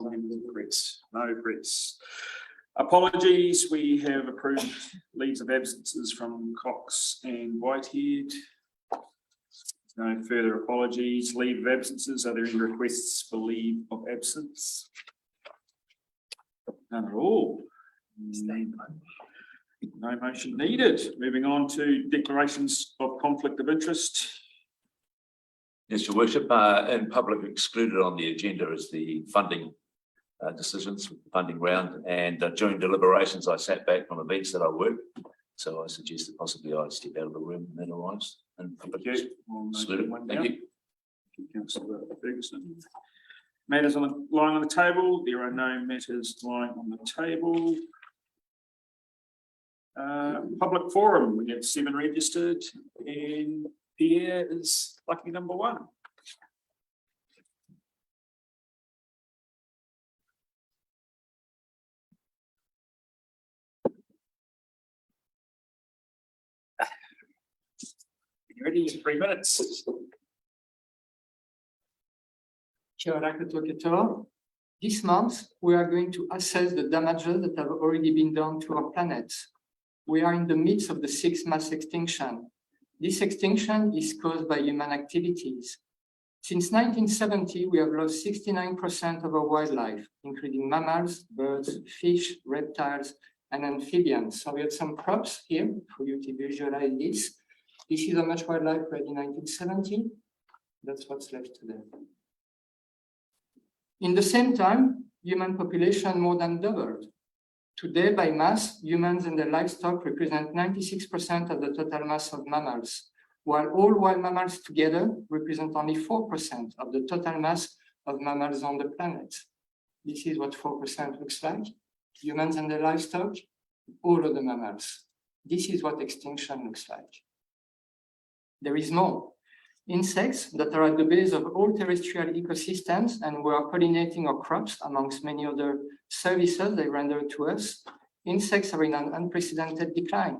No regrets. Apologies, we have approved leaves of absences from Cox and Whitehead. No further apologies. Leave of absences. Are there any requests for leave of absence? None at all. No motion needed. Moving on to declarations of conflict of interest. Yes, Your Worship. In public, excluded on the agenda is the funding decisions, funding round, and during deliberations, I sat back from events that I work, so I suggested possibly I step out of the room when that arrives. And Thank you. excluded. Thank you. Councillor Ferguson. Matters lying on the table. There are no matters lying on the table. Public forum. We have 7 registered, and Pierre is lucky number 1. You ready in 3 minutes? Kia ora koutou. This month, we are going to assess the damages that have already been done to our planet. We are in the midst of the 6th mass extinction. This extinction is caused by human activities. Since 1970, we have lost 69% of our wildlife, including mammals, birds, fish, reptiles, and amphibians. So we have some props here for you to visualize this. This is how much wildlife we had in 1970. That's what's left today. In the same time, human population more than doubled. Today, by mass, humans and their livestock represent 96% of the total mass of mammals, while all wild mammals together represent only 4% of the total mass of mammals on the planet. This is what 4% looks like. Humans and their livestock, all of the mammals. This is what extinction looks like. There is more. Insects that are at the base of all terrestrial ecosystems and who are pollinating our crops, amongst many other services they render to us, insects are in an unprecedented decline.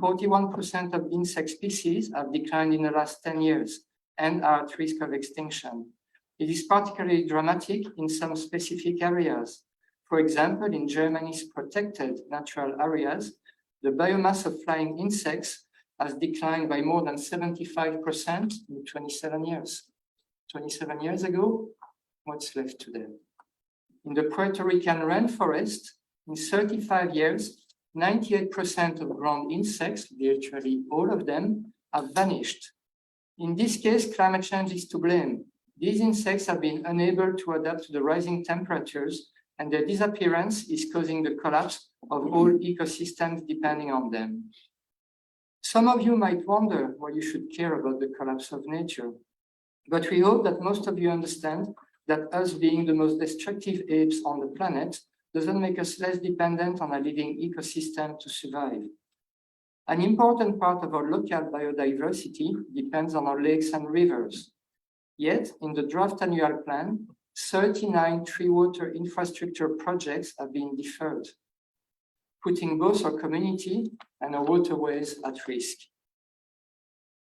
41% of insect species have declined in the last 10 years and are at risk of extinction. It is particularly dramatic in some specific areas. For example, in Germany's protected natural areas, the biomass of flying insects has declined by more than 75% in 27 years. 27 years ago, what's left today? In the Puerto Rican rainforest, in 35 years, 98% of ground insects, virtually all of them, have vanished. In this case, climate change is to blame. These insects have been unable to adapt to the rising temperatures, and their disappearance is causing the collapse of all ecosystems depending on them. Some of you might wonder why you should care about the collapse of nature, but we hope that most of you understand that us being the most destructive apes on the planet doesn't make us less dependent on a living ecosystem to survive. An important part of our local biodiversity depends on our lakes and rivers. Yet, in the draft annual plan, 39 tree water infrastructure projects have been deferred, putting both our community and our waterways at risk.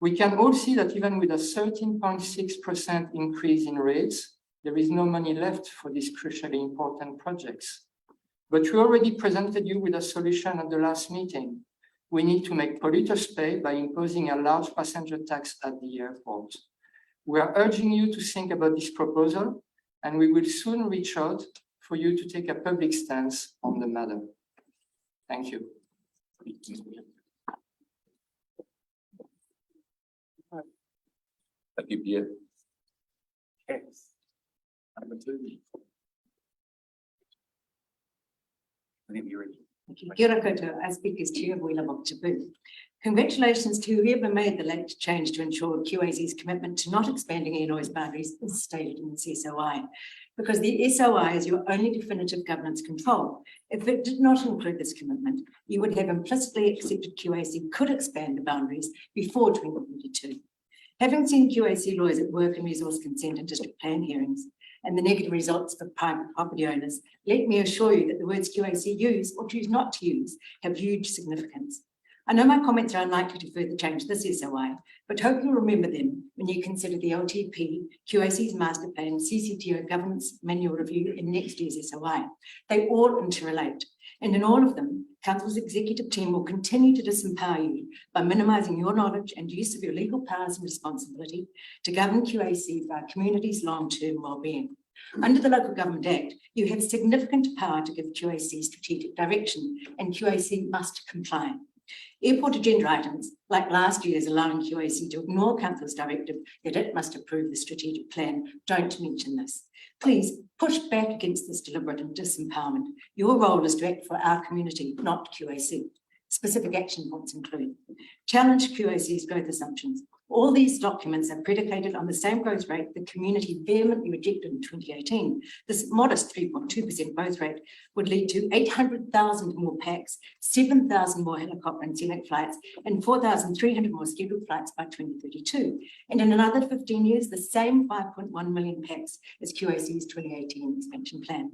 We can all see that even with a 13.6% increase in rates, there is no money left for these crucially important projects. But we already presented you with a solution at the last meeting. We need to make polluters pay by imposing a large passenger tax at the airport. We are urging you to think about this proposal, and we will soon reach out for you to take a public stance on the matter. Thank you. Thank you, Pierre. Yes. Number 2. I think you're ready. Kia ora koutou. I speak as Chair of Wheeler Taboo. Congratulations to whoever made the late change to ensure QAZ's commitment to not expanding air noise boundaries is stated in the SOI, because the SOI is your only definitive governance control. If it did not include this commitment, you would have implicitly accepted QAC could expand the boundaries before 2022. Having seen QAC lawyers at work in resource consent and district plan hearings, and the negative results for private property owners, let me assure you that the words QAC use or choose not to use have huge significance. I know my comments are unlikely to further change this SOI, but hope you'll remember them when you consider the LTP, QAC's master plan, CCTO governance manual review and next year's SOI. They all interrelate. And in all of them, Council's executive team will continue to disempower you by minimising your knowledge and use of your legal powers and responsibility to govern QAC for our community's long-term well-being. Under the Local Government Act, you have significant power to give QAC strategic direction, and QAC must comply. Airport agenda items, like last year's allowing QAC to ignore Council's directive that it must approve the strategic plan, don't mention this. Please push back against this deliberate disempowerment. Your role is to act for our community, not QAC. Specific action points include challenge QAC's growth assumptions. All these documents are predicated on the same growth rate the community vehemently rejected in 2018. This modest 3.2% growth rate would lead to 800,000 more PACs, 7,000 more helicopter and scenic flights, and 4,300 more scheduled flights by 2032. And in another 15 years, the same 5.1 million PACs as QAC's 2018 expansion plan.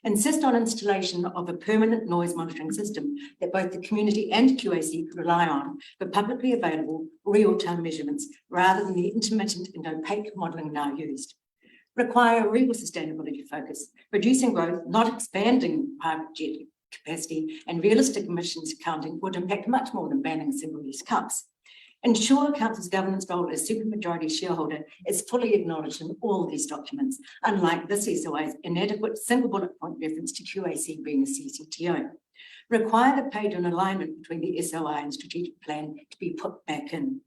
Insist on installation of a permanent noise monitoring system that both the community and QAC could rely on for publicly available real-time measurements rather than the intermittent and opaque modelling now used. Require a real sustainability focus, reducing growth, not expanding private jet capacity, and realistic emissions accounting would impact much more than banning single-use cups. Ensure Council's governance role as supermajority shareholder is fully acknowledged in all these documents, unlike this SOI's inadequate single bullet point reference to QAC being a CCTO. Require the page-on alignment between the SOI and strategic plan to be put back in.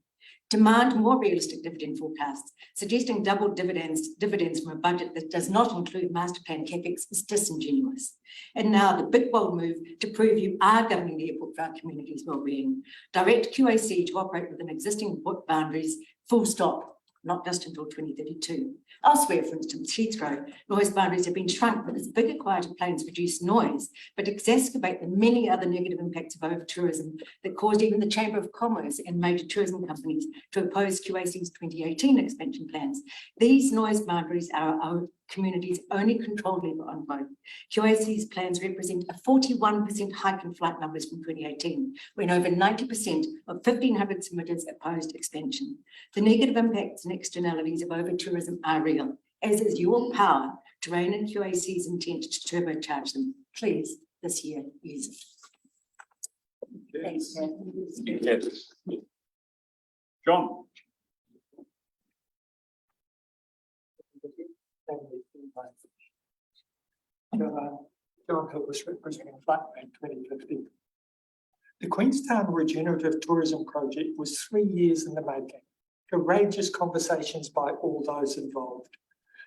Demand more realistic dividend forecasts. Suggesting double dividends from a budget that does not include master plan capex is disingenuous. And now the big bold move to prove you are governing the airport for our community's well-being. Direct QAC to operate within existing boundaries, full stop, not just until 2032. Elsewhere, for instance, Heathrow, noise boundaries have been shrunk because bigger, quieter planes reduce noise, but exacerbate the many other negative impacts of over-tourism that caused even the Chamber of Commerce and major tourism companies to oppose QAC's 2018 expansion plans. These noise boundaries are our community's only control lever on both. QAC's plans represent a 41% hike in flight numbers from 2018, when over 90% of 1,500 submitters opposed expansion. The negative impacts and externalities of over-tourism are real, as is your power to rein in QAC's intent to turbocharge them. Please, this year, use it. Thanks, Yes. John. John Hillis representing Flatbank 2050. The Queenstown Regenerative Tourism Project was 3 years in the making. Courageous conversations by all those involved.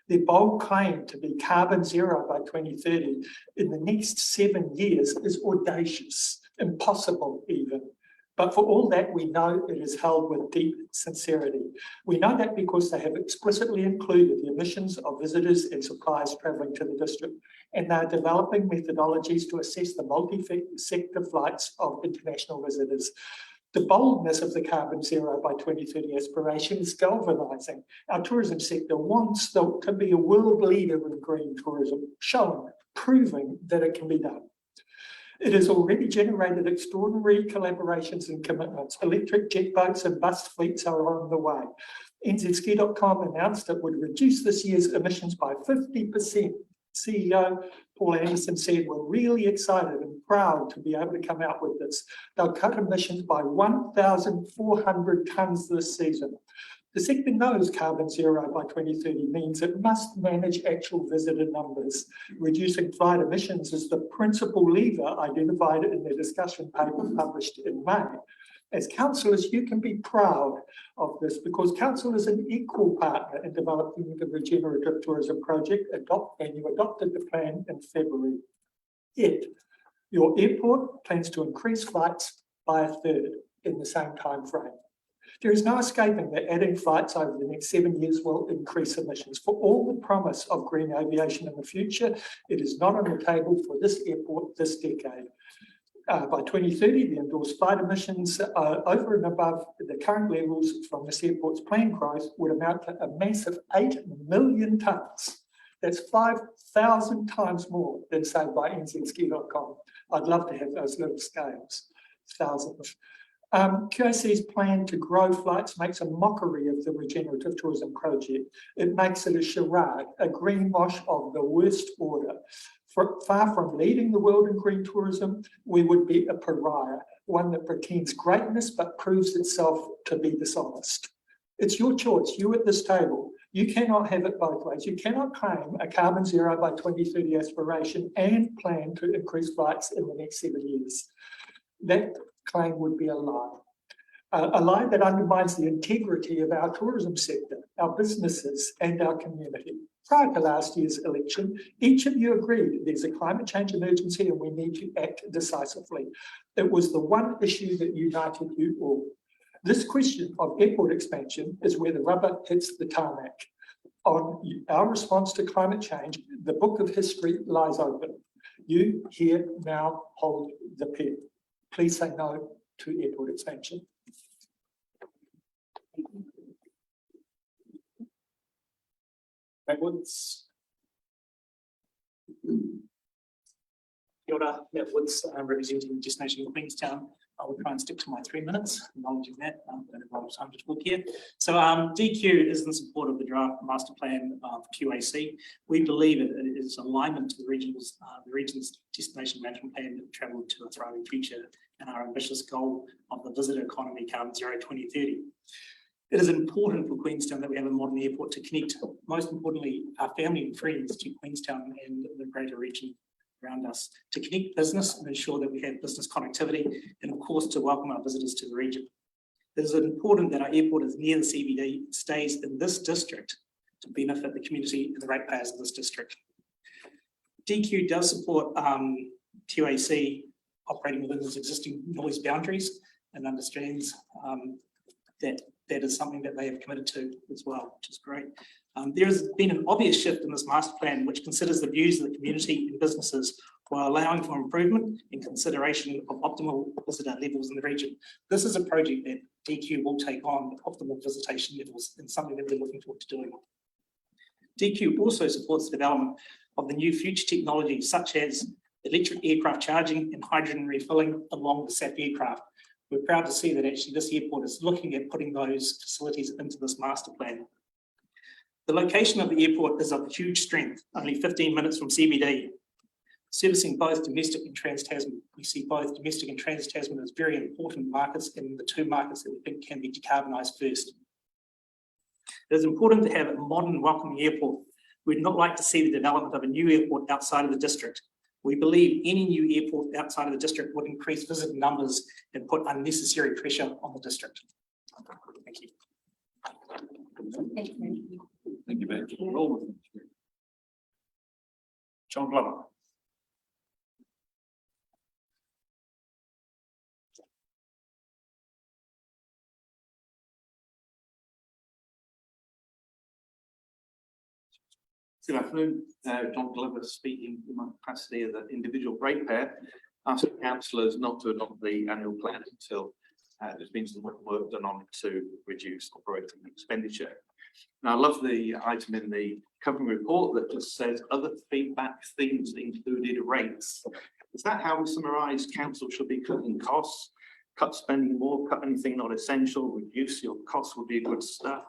Their bold claim to be carbon zero by 2030 in the next 7 years is audacious, impossible even. But for all that, we know it is held with deep sincerity. We know that because they have explicitly included the emissions of visitors and suppliers travelling to the district, and they are developing methodologies to assess the multi-sector flights of international visitors. The boldness of the carbon zero by 2030 aspiration is galvanising. Our tourism sector wants to be a world leader in green tourism, proving that it can be done. It has already generated extraordinary collaborations and commitments. Electric jet boats and bus fleets are on the way. NZSki.com announced it would reduce this year's emissions by 50%. CEO Paul Anderson said, "We're really excited and proud to be able to come out with this. They'll cut emissions by 1,400 tonnes this season." The sector knows carbon zero by 2030 means it must manage actual visitor numbers. Reducing flight emissions is the principal lever identified in the discussion paper published in May. As councillors, you can be proud of this because council is an equal partner in developing the regenerative tourism project, and you adopted the plan in February. Yet, your airport plans to increase flights by a third in the same time frame. There is no escaping that adding flights over the next 7 years will increase emissions. For all the promise of green aviation in the future, it is not on the table for this airport this decade. By 2030, the endorsed flight emissions over and above the current levels from this airport's planned growth would amount to a massive 8 million tonnes. That's 5,000 times more than saved by NZSki.com. I'd love to have those little scales, thousands. QAC's plan to grow flights makes a mockery of the regenerative tourism project. It makes it a charade, a greenwash of the worst order. Far from leading the world in green tourism, we would be a pariah, one that pretends greatness but proves itself to be dishonest. It's your choice, you at this table. You cannot have it both ways. You cannot claim a carbon zero by 2030 aspiration and plan to increase flights in the next 7 years. That claim would be a lie that undermines the integrity of our tourism sector, our businesses and our community. Prior to last year's election, each of you agreed there's a climate change emergency and we need to act decisively. It was the one issue that united you all. This question of airport expansion is where the rubber hits the tarmac. On our response to climate change, the book of history lies open. You here now hold the pen. Please say no to airport expansion. Backwards. Kia ora, Matt Woods, representing Destination Queenstown. I will try and stick to my 3 minutes, acknowledging that. I don't have a lot of time to talk here. So DQ is in support of the draft master plan of QAC. We believe it is alignment to the region's destination management plan that travel to a thriving future and our ambitious goal of the visitor economy carbon zero 2030. It is important for Queenstown that we have a modern airport to connect, most importantly, our family and friends to Queenstown and the greater region around us, to connect business and ensure that we have business connectivity, and of course to welcome our visitors to the region. It is important that our airport is near the CBD, stays in this district to benefit the community and the ratepayers of this district. DQ does support QAC operating within its existing noise boundaries and understands that that is something that they have committed to as well, which is great. There has been an obvious shift in this master plan, which considers the views of the community and businesses while allowing for improvement and consideration of optimal visitor levels in the region. This is a project that DQ will take on, optimal visitation levels, and something that we're looking forward to doing. DQ also supports the development of the new future technologies such as electric aircraft charging and hydrogen refilling along the SAP aircraft. We're proud to see that actually this airport is looking at putting those facilities into this master plan. The location of the airport is of huge strength, only 15 minutes from CBD, servicing both domestic and trans-Tasman. We see both domestic and trans-Tasman as very important markets and the two markets that we think can be decarbonised first. It is important to have a modern, welcoming airport. We'd not like to see the development of a new airport outside of the district. We believe any new airport outside of the district would increase visitor numbers and put unnecessary pressure on the district. Thank you. Thank you, Ben. John Glover. Good afternoon, John Glover speaking in my capacity as an individual ratepayer. Asked councillors not to adopt the annual plan until there's been some work done on it to reduce operating expenditure. Now, I love the item in the covering report that just says other feedback themes included rates. Is that how we summarise council should be cutting costs, cut spending more, cut anything not essential, reduce your costs would be good stuff?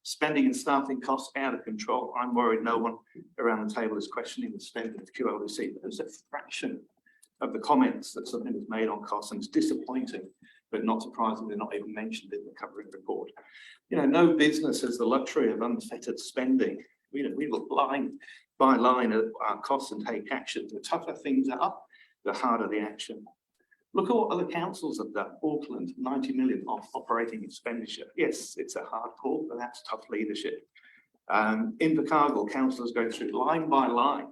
Spending and staffing costs out of control. I'm worried no one around the table is questioning the spending of QLDC, but there's a fraction of the comments that something is made on costs, and it's disappointing, but not surprisingly, not even mentioned in the covering report. You know, no business has the luxury of unfettered spending. We look line by line at our costs and take action. The tougher things are, the harder the action. Look at what other councils have done. Auckland, 90 million off operating expenditure. Yes, it's a hard call, but that's tough leadership. In Invercargill, councillors go through line by line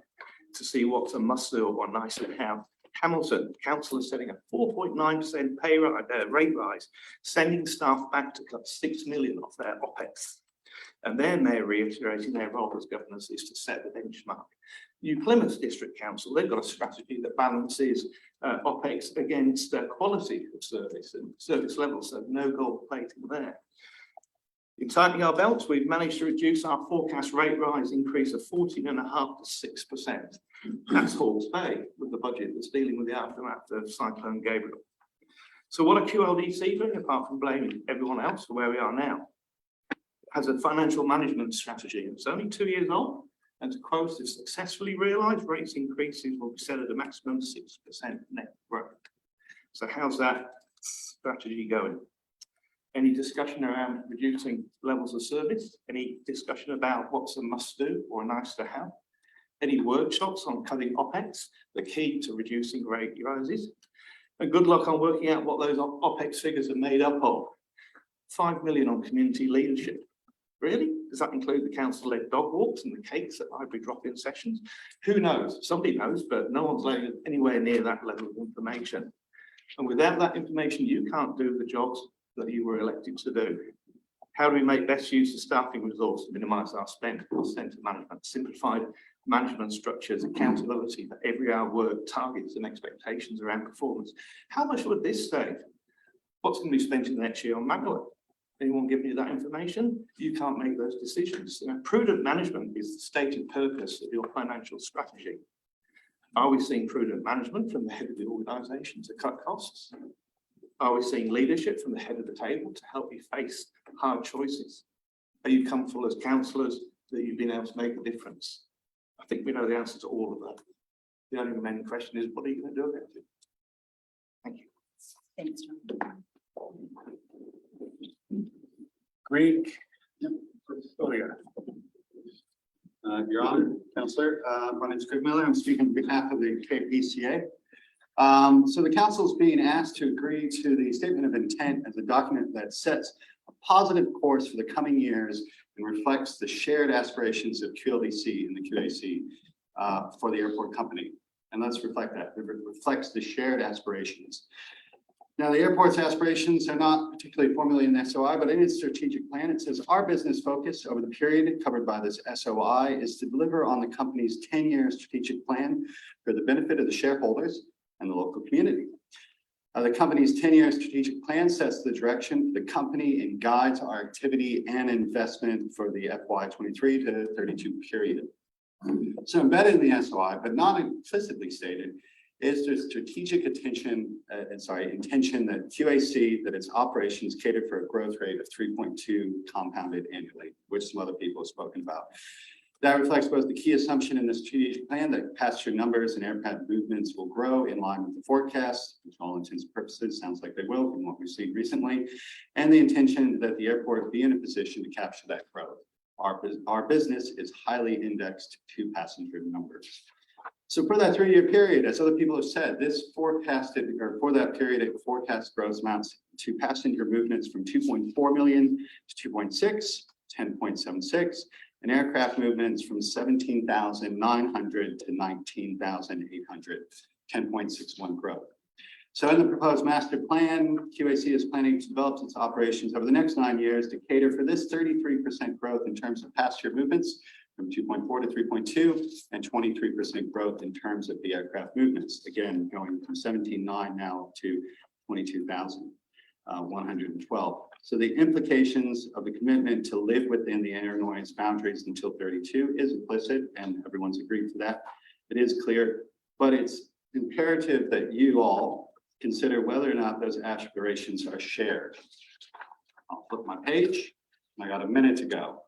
to see what's a must do or nice to have. Hamilton, councillors setting a 4.9% rate rise, sending staff back to cut 6 million off their OPEX. And their mayor reiterating their role as governors is to set the benchmark. New Plymouth District Council, they've got a strategy that balances OPEX against quality of service and service levels, so no gold plating there. In tightening our belts, we've managed to reduce our forecast rate rise increase of 14.5% to 6%. That's Hawke's Bay with the budget that's dealing with the aftermath of Cyclone Gabriel. So what are QLDC doing apart from blaming everyone else for where we are now? It has a financial management strategy. It's only 2 years old. And to quote, if successfully realised, rates increases will be set at a maximum 6% net growth. So how's that strategy going? Any discussion around reducing levels of service? Any discussion about what's a must do or a nice to have? Any workshops on cutting OPEX, the key to reducing rate rises? And good luck on working out what those OPEX figures are made up of. 5 million on community leadership. Really? Does that include the council-led dog walks and the cakes at library drop-in sessions? Who knows? Somebody knows, but no one's laying anywhere near that level of information. And without that information, you can't do the jobs that you were elected to do. How do we make best use of staffing resource, minimise our spend, cost centre management, simplified management structures, accountability for every hour work, targets and expectations around performance? How much would this save? What's going to be spent in the next year on manual? Anyone give me that information? You can't make those decisions. Prudent management is the stated purpose of your financial strategy. Are we seeing prudent management from the head of the organisation to cut costs? Are we seeing leadership from the head of the table to help you face hard choices? Are you comfortable as councillors that you've been able to make a difference? I think we know the answer to all of that. The only remaining question is, what are you going to do about it? Thank you. Thanks, John. Greg? Oh, yeah. Your Honor, Councillor, my name is Greg Miller. I'm speaking on behalf of the KPCA. So the council is being asked to agree to the statement of intent as a document that sets a positive course for the coming years and reflects the shared aspirations of QLDC and the QAC for the airport company. And let's reflect that. It reflects the shared aspirations. Now, the airport's aspirations are not particularly formulated in SOI, but in its strategic plan, it says our business focus over the period covered by this SOI is to deliver on the company's 10-year strategic plan for the benefit of the shareholders and the local community. The company's 10-year strategic plan sets the direction for the company and guides our activity and investment for the FY23 to 32 period. So embedded in the SOI, but not implicitly stated, is the strategic intention that QAC, that its operations cater for a growth rate of 3.2 compounded annually, which some other people have spoken about. That reflects both the key assumption in the strategic plan that passenger numbers and aircraft movements will grow in line with the forecast, which all intents and purposes sounds like they will from what we've seen recently, and the intention that the airport be in a position to capture that growth. Our business is highly indexed to passenger numbers. So for that 3-year period, as other people have said, this forecasted, or for that period, it forecast growth amounts to passenger movements from 2.4 million to 2.6, 10.76, and aircraft movements from 17,900 to 19,800, 10.61 growth. So in the proposed master plan, QAC is planning to develop its operations over the next 9 years to cater for this 33% growth in terms of passenger movements, from 2.4 to 3.2, and 23% growth in terms of the aircraft movements. Again, going from 17,900 now to 22,112. So the implications of the commitment to live within the air noise boundaries until 32 is implicit, and everyone's agreed to that. It is clear, but it's imperative that you all consider whether or not those aspirations are shared. I'll flip my page. I got a minute to go.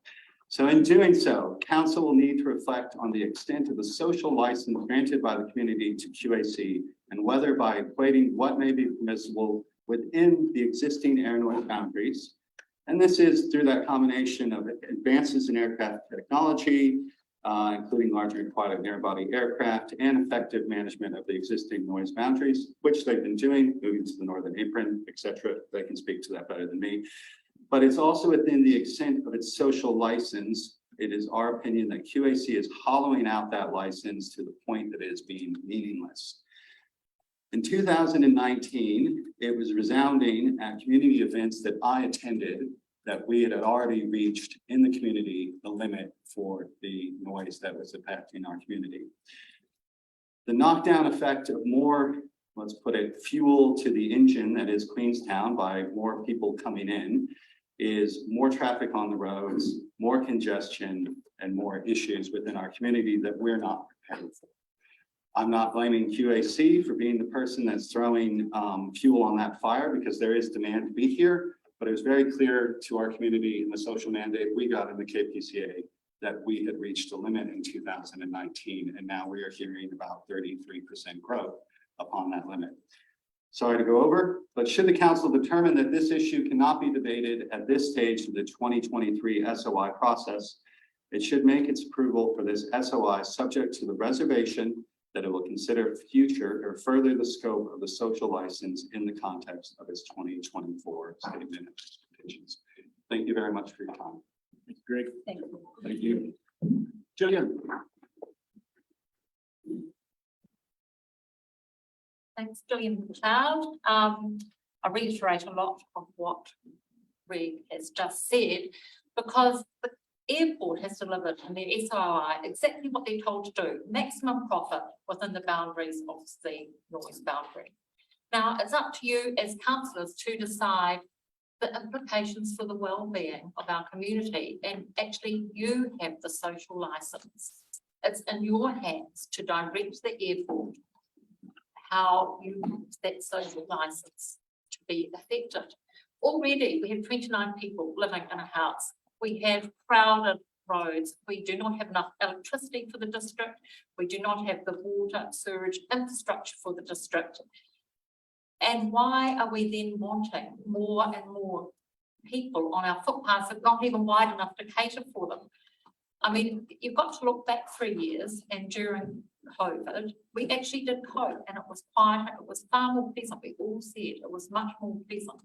So in doing so, council will need to reflect on the extent of the social license granted by the community to QAC and whether by equating what may be permissible within the existing air noise boundaries. And this is through that combination of advances in aircraft technology, including larger and quieter narrow-body aircraft and effective management of the existing noise boundaries, which they've been doing, moving to the northern apron, etc. They can speak to that better than me. But it's also within the extent of its social license. It is our opinion that QAC is hollowing out that license to the point that it is being meaningless. In 2019, it was resounding at community events that I attended that we had already reached in the community the limit for the noise that was affecting our community. The knockdown effect of more, let's put it, fuel to the engine that is Queenstown by more people coming in is more traffic on the roads, more congestion, and more issues within our community that we're not prepared for. I'm not blaming QAC for being the person that's throwing fuel on that fire because there is demand to be here. But it was very clear to our community in the social mandate we got in the KPCA that we had reached a limit in 2019, and now we are hearing about 33% growth upon that limit. Sorry to go over, but should the council determine that this issue cannot be debated at this stage of the 2023 SOI process, it should make its approval for this SOI subject to the reservation that it will consider future or further the scope of the social license in the context of its 2024 statement of expectations. Thank you very much for your time. Thank you, Greg. Thank you. Thank you. Gillian. Thanks, Gillian McLeod. I reiterate a lot of what Greg has just said, because the airport has delivered in their SOI exactly what they're told to do, maximum profit within the boundaries of the noise boundary. Now, it's up to you as councillors to decide the implications for the well-being of our community, and actually you have the social licence. It's in your hands to direct the airport how you want that social licence to be affected. Already we have 29 people living in a house. We have crowded roads. We do not have enough electricity for the district. We do not have the water, sewage infrastructure for the district. And why are we then wanting more and more people on our footpaths that are not even wide enough to cater for them? I mean, you've got to look back 3 years, and during COVID, we actually did cope, and it was quieter, it was far more pleasant. We all said it was much more pleasant.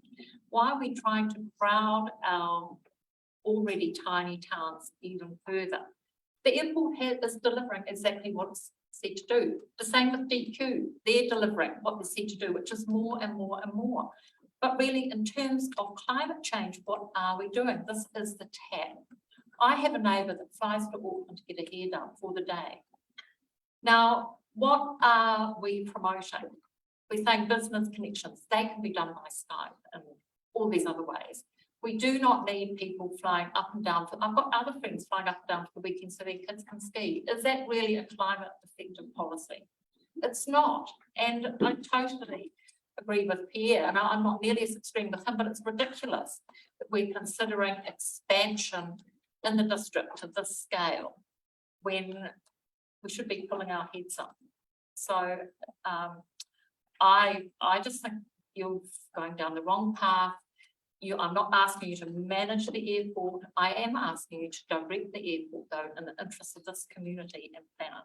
Why are we trying to crowd our already tiny towns even further? The airport is delivering exactly what it's said to do. The same with DQ, they're delivering what they're said to do, which is more and more and more. But really, in terms of climate change, what are we doing? This is the tap. I have a neighbour that flies to Auckland to get a hair done for the day. Now, what are we promoting? We're saying business connections. They can be done by Skype and all these other ways. We do not need people flying up and down. I've got other friends flying up and down for the weekend so their kids can ski. Is that really a climate effective policy? It's not. And I totally agree with Pierre, and I'm not nearly as extreme with him, but it's ridiculous that we're considering expansion in the district to this scale when we should be pulling our heads up. So I just think you're going down the wrong path. I'm not asking you to manage the airport. I am asking you to direct the airport, though, in the interest of this community and planet.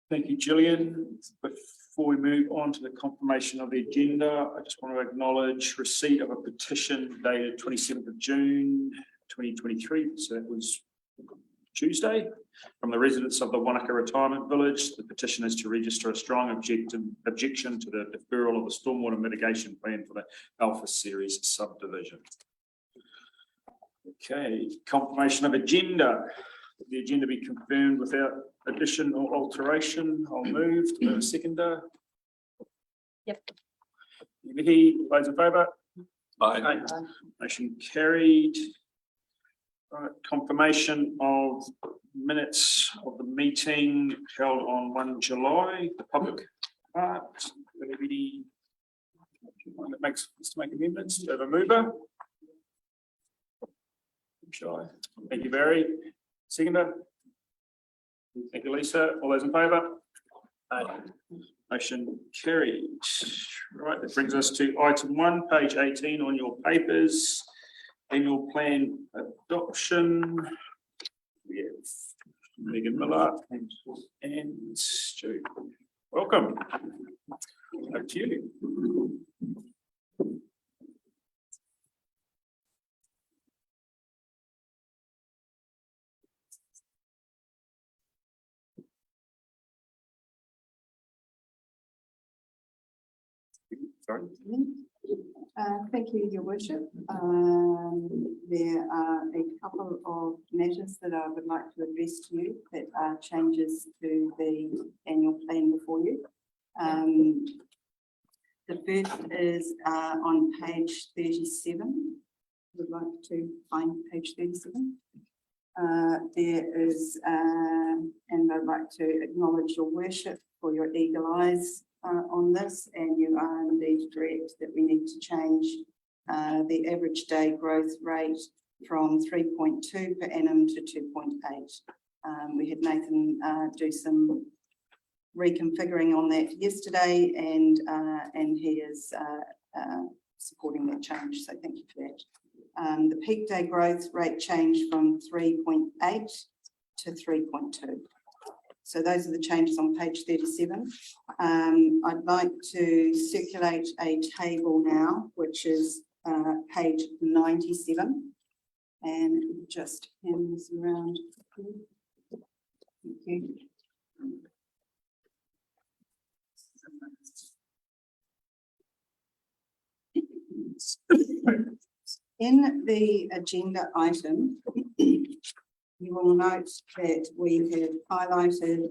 Thank you, Gillian. Before we move on to the confirmation of the agenda, I just want to acknowledge receipt of a petition dated 27th of June 2023. So that was Tuesday, from the residents of the Wanaka Retirement Village. The petition is to register a strong objection to the deferral of the stormwater mitigation plan for the Alpha Series subdivision. Okay, confirmation of agenda. Will the agenda be confirmed without addition or alteration? I'll move to the seconder. Yep. Vicky, those in favour? Aye. Motion carried. Right, confirmation of minutes of the meeting held on 1 July, the public part. Anybody that makes to make amendments? Do you have a mover? Shy. Thank you, Barry. Seconder. Thank you, Lisa. All those in favour? Aye. Motion carried. Right, that brings us to item 1, page 18 on your papers. Annual plan adoption. We have Megan Miller and Stu. Welcome. Over to you. Sorry. Thank you, Your Worship. There are a couple of matters that I would like to address to you that are changes to the annual plan before you. The first is on page 37. I would like to find page 37. There is, and I'd like to acknowledge your worship for your eagle eyes on this, and you are indeed correct that we need to change the average day growth rate from 3.2 per annum to 2.8. We had Nathan do some reconfiguring on that yesterday, and he is supporting that change, so thank you for that. The peak day growth rate changed from 3.8 to 3.2. So those are the changes on page 37. I'd like to circulate a table now, which is page 97, and just hand this around. Thank you. In the agenda item, you will note that we have highlighted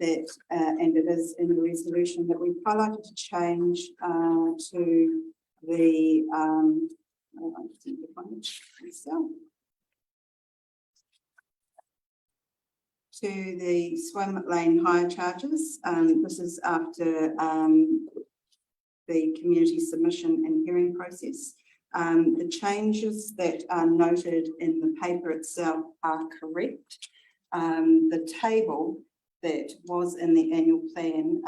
that, and it is in the resolution that we've highlighted to change to the to the swim lane hire charges. This is after the community submission and hearing process. The changes that are noted in the paper itself are correct. The table that was in the annual plan,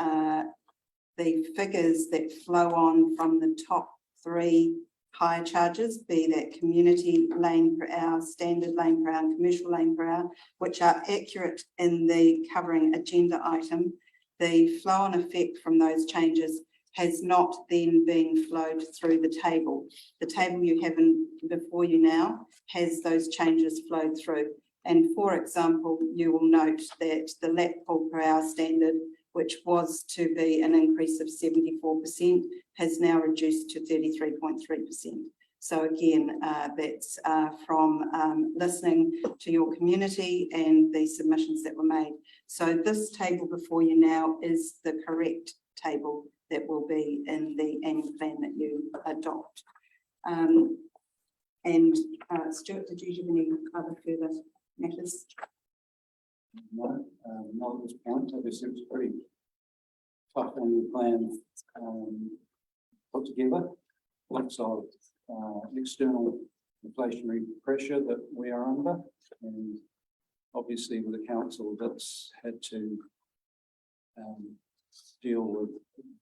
the figures that flow on from the top three hire charges, be that community lane per hour, standard lane per hour, and commercial lane per hour, which are accurate in the covering agenda item, the flow on effect from those changes has not then been flowed through the table. The table you have before you now has those changes flowed through. And for example, you will note that the lap pool per hour standard, which was to be an increase of 74%, has now reduced to 33.3%. So again, that's from listening to your community and the submissions that were made. So this table before you now is the correct table that will be in the annual plan that you adopt. Stuart, did you have any other further matters? No, not at this point. Obviously, it was pretty tough annual plan put together. Lots of external inflationary pressure that we are under, and obviously with the council that's had to deal with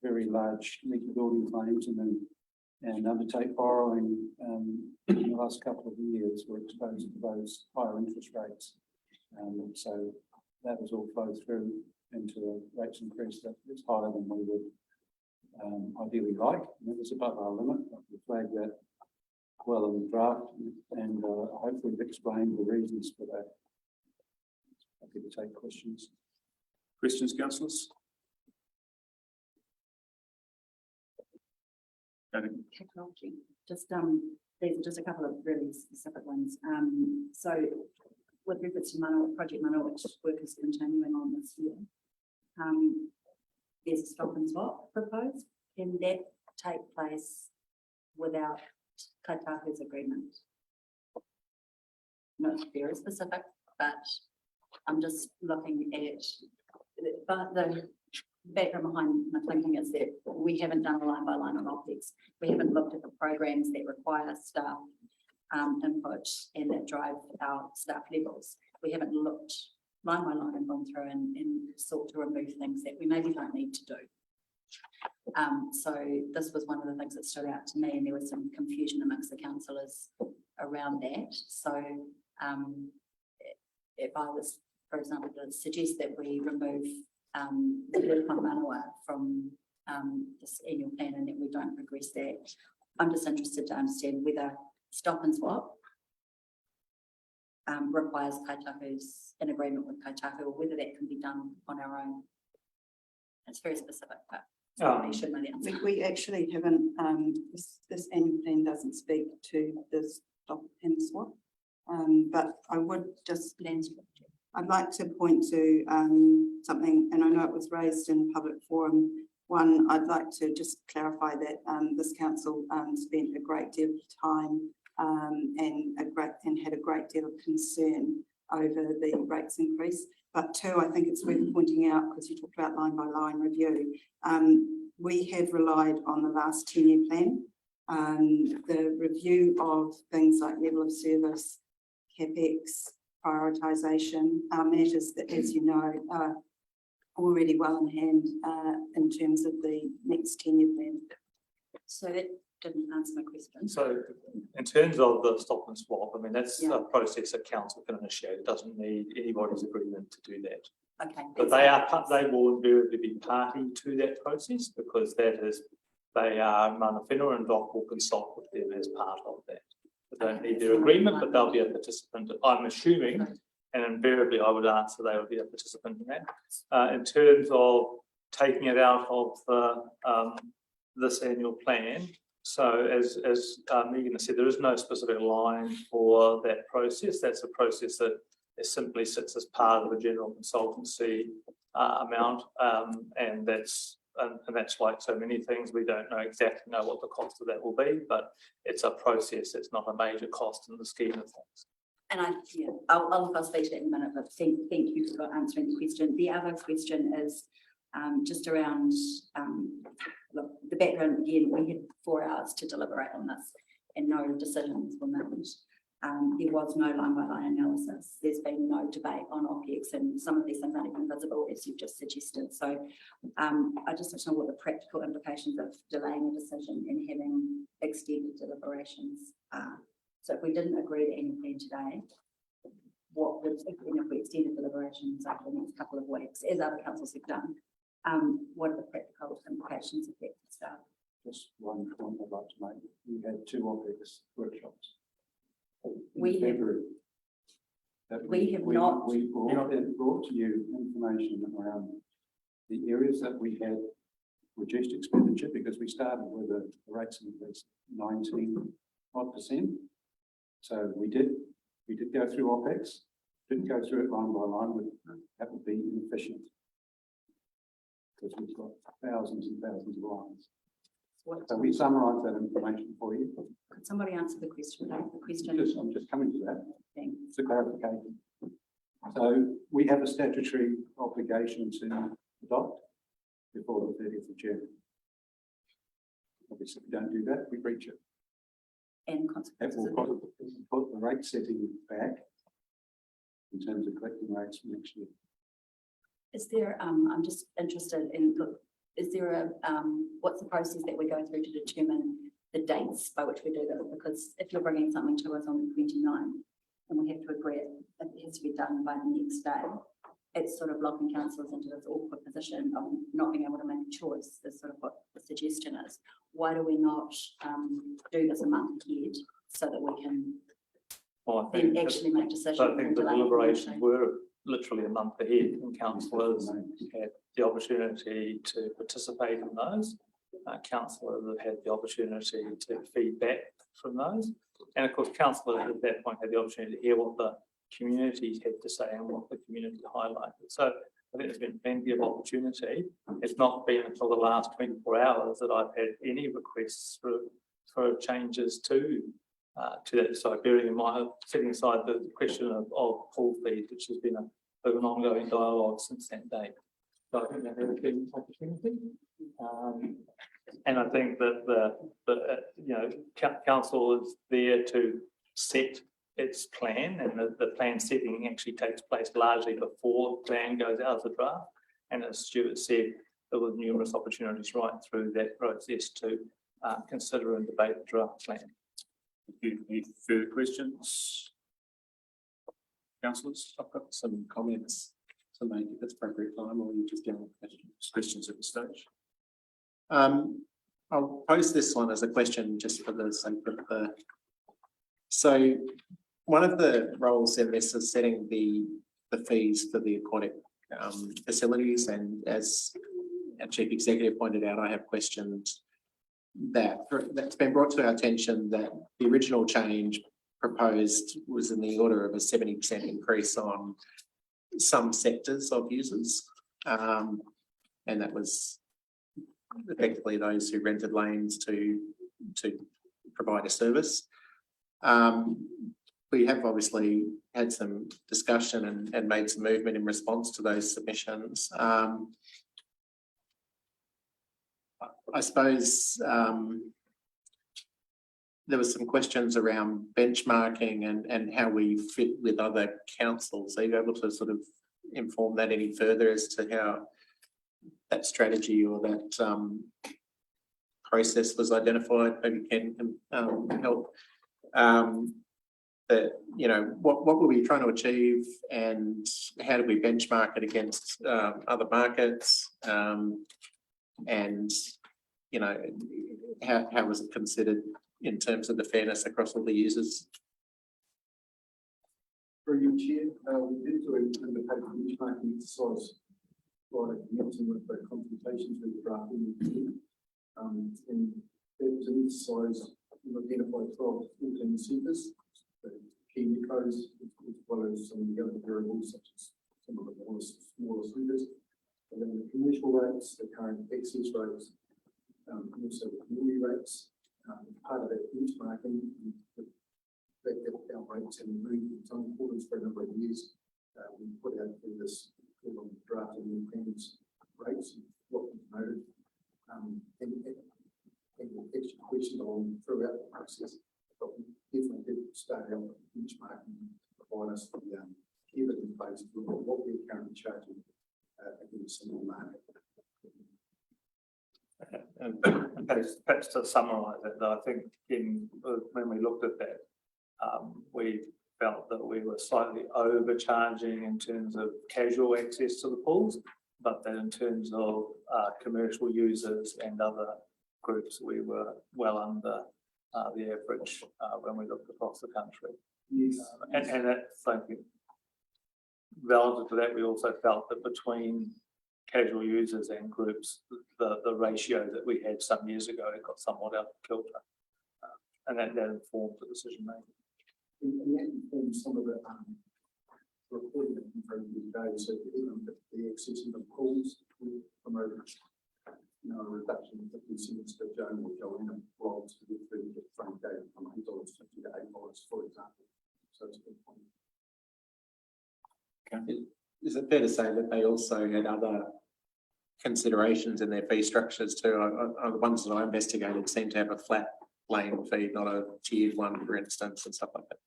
very large leaky building claims and undertake borrowing in the last couple of years. We're exposed to those higher interest rates. So that has all flowed through into a rates increase that is higher than we would ideally like. And it is above our limit. We flagged that well in the draft, and hopefully we've explained the reasons for that. Happy to take questions. Questions, councillors? Technology. Just these are just a couple of really specific ones. So with reference to Project Mana, which work is continuing on this year, there's a stop and swap proposed. Can that take place without Kaitahu's agreement? Not very specific, but I'm just looking at, but the background behind my thinking is that we haven't done a line by line on OpEx. We haven't looked at the programs that require staff input and that drive our staff levels. We haven't looked line by line and gone through and sought to remove things that we maybe don't need to do. So this was one of the things that stood out to me, and there was some confusion amongst the councillors around that. So if I was, for example, to suggest that we remove the work on Manawa from this annual plan and that we don't progress that, I'm just interested to understand whether stop and swap requires Kaitahu's in agreement with Kaitahu, or whether that can be done on our own. It's very specific, but you should know the answer. We actually haven't, this annual plan doesn't speak to this stop and swap, but I would just, I'd like to point to something, and I know it was raised in public forum. One, I'd like to just clarify that this council spent a great deal of time and had a great deal of concern over the rates increase. But two, I think it's worth pointing out, because you talked about line by line review, we have relied on the last 10-year plan. The review of things like level of service, CapEx, prioritisation are matters that, as you know, are already well in hand in terms of the next 10-year plan. So that didn't answer my question. So in terms of the stop and swap, I mean, that's Yeah. a process that council can initiate. It doesn't need anybody's agreement to do that. Okay. But they will invariably be party to that process, because they are mana whenua, and DOC will consult with them as part of that. They don't need their agreement, but they'll be a participant, I'm assuming, and invariably I would answer they would be a participant in that. In terms of taking it out of this annual plan, so as Megan has said, there is no specific line for that process. That's a process that it simply sits as part of the general consultancy amount, and that's like so many things. We don't know exactly what the cost of that will be, but it's a process. It's not a major cost in the scheme of things. And I'll speak to that in a minute, but thank you for answering the question. The other question is just around look, the background. Again, we had 4 hours to deliberate on this, and no decisions were made. There was no line-by-line analysis. There's been no debate on OPEX, and some of these things aren't even visible, as you've just suggested. So I just want to know what the practical implications of delaying a decision and having extended deliberations are. So if we didn't agree to any plan today, what would, if we extended deliberations over the next couple of weeks, as other councils have done, what are the practical implications of that stuff? Just one point I'd like to make. We had 2 OPEX workshops. We have not. We brought to you information around the areas that we had reduced expenditure, because we started with a rates increase 19%. So we did go through OPEX, didn't go through it line by line. That would be inefficient, because we've got thousands and thousands of lines. So we summarised that information for you. Could somebody answer the question? I'm just coming to that. Thanks. It's a clarification. So we have a statutory obligation to adopt before the 30th of June. Obviously, if we don't do that, we breach it. And That consequences. will put the rate setting back in terms of collecting rates for next year. Is there, I'm just interested in, look, is there a, what's the process that we go through to determine the dates by which we do this? Because if you're bringing something to us on the 29th and we have to agree it has to be done by the next day, it's sort of locking councillors into this awkward position of not being able to make a choice, is sort of what the suggestion is. Why do we not do this a month ahead so that we can then actually make decisions? I think the deliberations were literally a month ahead, and councillors had the opportunity to participate in those. Councillors have had the opportunity to feedback from those. And of course, councillors at that point had the opportunity to hear what the community had to say and what the community highlighted. So I think there's been plenty of opportunity. It's not been until the last 24 hours that I've had any requests for changes to that. So bearing in mind, setting aside the question of pool fees, which has been an ongoing dialogue since that date. So I think that there has been opportunity. And I think that council is there to set its plan, and the plan setting actually takes place largely before the plan goes out as a draft. And as Stuart said, there were numerous opportunities right through that process to consider and debate the draft plan. Thank you. Any further questions? Councillors? I've got some comments to make at this appropriate time, or you just general questions? Questions at this stage? I'll pose this one as a question just for the sake of the. So one of the roles in this is setting the fees for the aquatic facilities, and as our chief executive pointed out, I have questioned that's been brought to our attention that the original change proposed was in the order of a 70% increase on some sectors of users, and that was effectively those who rented lanes to provide a service. we have obviously had some discussion and made some movement in response to those submissions. I suppose there were some questions around benchmarking and how we fit with other councils. Are you able to sort of inform that any further as to how that strategy or that process was identified? Maybe Ken can help. That, you know, what were we trying to achieve and how did we benchmark it against other markets? And, you know, how was it considered in terms of the fairness across all the users? For each year, we did do an independent benchmarking exercise prior to commencing with the consultations with the drafting. And there was an exercise to identify 12 to 14 centres, the key metros, as well as some of the other variables such as some of the smaller centres. And then the commercial rates, the current access rates, and also the community rates. Part of that benchmarking, our rates have moved in some quarters for a number of years. We put out through this drafting independence rates, what we've noted, and extra question along throughout the process. But we definitely did start out with benchmarking to provide us with the evidence base to look at what we're currently charging against the market. And perhaps to summarise it, I think when we looked at that, we felt that we were slightly overcharging in terms of casual access to the pools, but that in terms of commercial users and other groups, we were well under the average when we looked across the country. Yes. And that's something relative to that, we also felt that between casual users and groups, the ratio that we had some years ago, it got somewhat out of kilter. And that informed the decision making. And that informs some of the reporting that we from today. So the access to the pools will promote a reduction of 50 cents per zone will go in and roll to the front gate from $8.50 to $8, for example. So it's a good point. Okay. Is it fair to say that they also had other considerations in their fee structures too? The ones that I investigated seem to have a flat lane fee, not a tiered one, for instance, and stuff like that.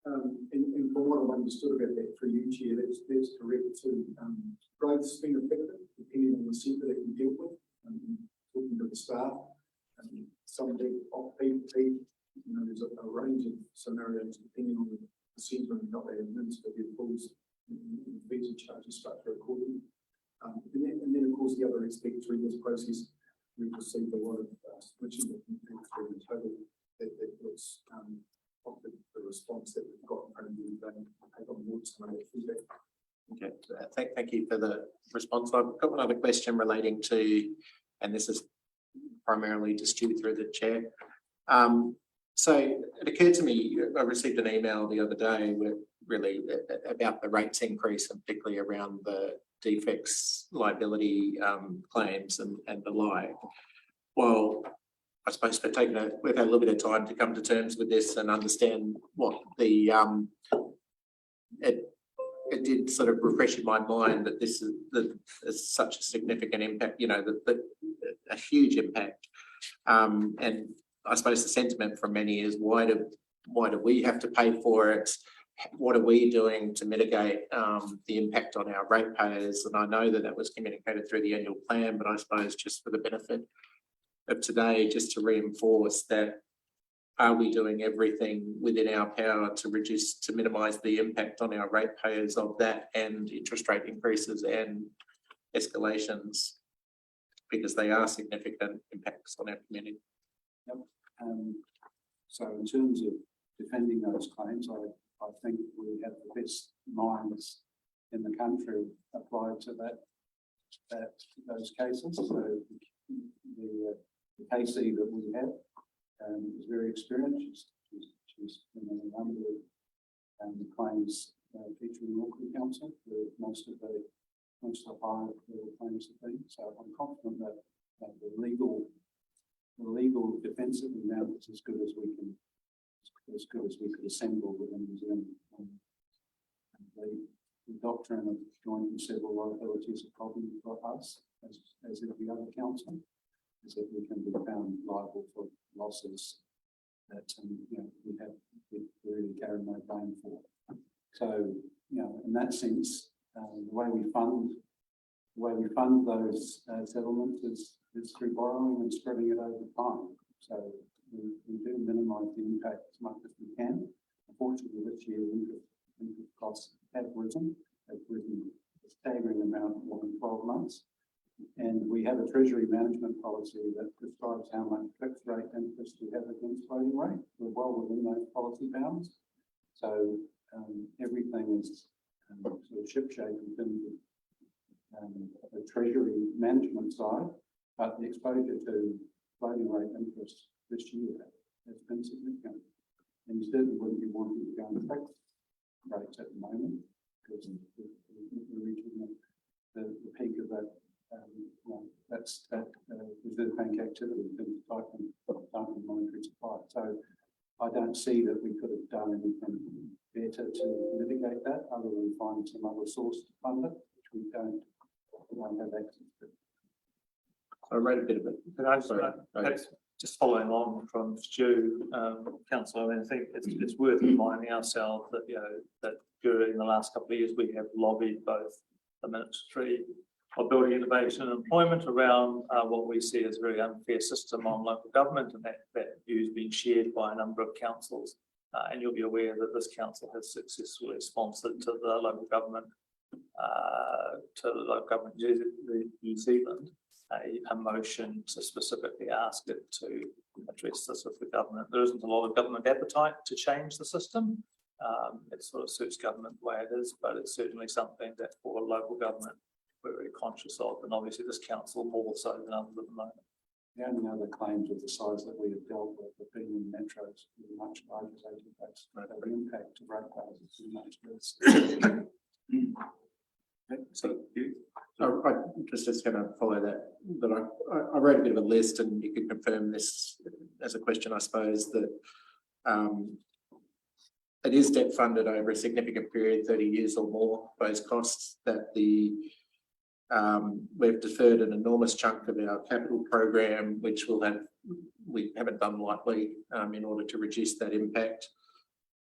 And from what I've understood about that for each year, that's correct too. Growth's been affected depending on the centre that you deal with. Talking to the staff, some big off-peak, there's a range of scenarios depending on the centre and how they administer their pools and fees and charges structure accordingly. And then of course the other aspect through this process, we've received a lot of switching through the total that was offered the response that we've got from you and take on board some of that feedback. Okay, thank you for the response. I've got another question relating to, and this is primarily to Stu through the chair. So it occurred to me, I received an email the other day with really about the rates increase and particularly around the defects liability claims and the like. Well, I suppose we've had a little bit of time to come to terms with this and understand what the it did sort of refresh in my mind that this is such a significant impact, a huge impact. And I suppose the sentiment from many is why do we have to pay for it? What are we doing to mitigate the impact on our ratepayers? And I know that was communicated through the annual plan, but I suppose just for the benefit of today, just to reinforce that, are we doing everything within our power to minimise the impact on our ratepayers of that and interest rate increases and escalations, because they are significant impacts on our community? Yep. So in terms of defending those claims, I think we have the best minds in the country applied to those cases. So the KC that we have is very experienced. She's in a number of claims featuring the Auckland Council, where most of the high level claims have been. So I'm confident that the legal defence that we mount is as good as we as good as we could assemble within New Zealand. The doctrine of joint and several liability is a problem for us, as every other council, is that we can be found liable for losses that we really carry no blame for. So, in that sense, the way we fund those settlements is through borrowing and spreading it over time. So we do minimise the impact as much as we can. Unfortunately, this year interest costs have risen a staggering amount more than 12 months. And we have a treasury management policy that describes how much fixed rate interest we have against floating rate. We're well within those policy bounds. So everything is sort of shipshape in terms of the treasury management side, but the exposure to floating rate interest this year has been significant. And you certainly wouldn't be wanting to go and fix rates at the moment because we're reaching the peak of that. That's reserve bank activity in tightening monetary supply. So I don't see that we could have done anything better to mitigate that other than find some other source to fund it, which we don't have access to. I read a bit of it. Can I just following on from Stu, Councillor, I mean, I think it's worth reminding ourselves that, that during the last couple of years, we have lobbied both the Ministry of Building Innovation and Employment around what we see as a very unfair system on local government, and that view is being shared by a number of councils. And you'll be aware that this council has successfully sponsored to the local government, New Zealand, a motion to specifically ask it to address this with the government. There isn't a lot of government appetite to change the system. It sort of suits government the way it is, but it's certainly something that for local government we're very conscious of, and obviously this council more so than others at the moment. The only other claims of the size that we have dealt with have been in metros with much larger database. The impact to ratepayers is much less. So I'm just going to follow that. But I wrote a bit of a list, and you could confirm this as a question, I suppose, that it is debt funded over a significant period, 30 years or more. Those costs that we've deferred an enormous chunk of our capital program, which we haven't done lightly in order to reduce that impact.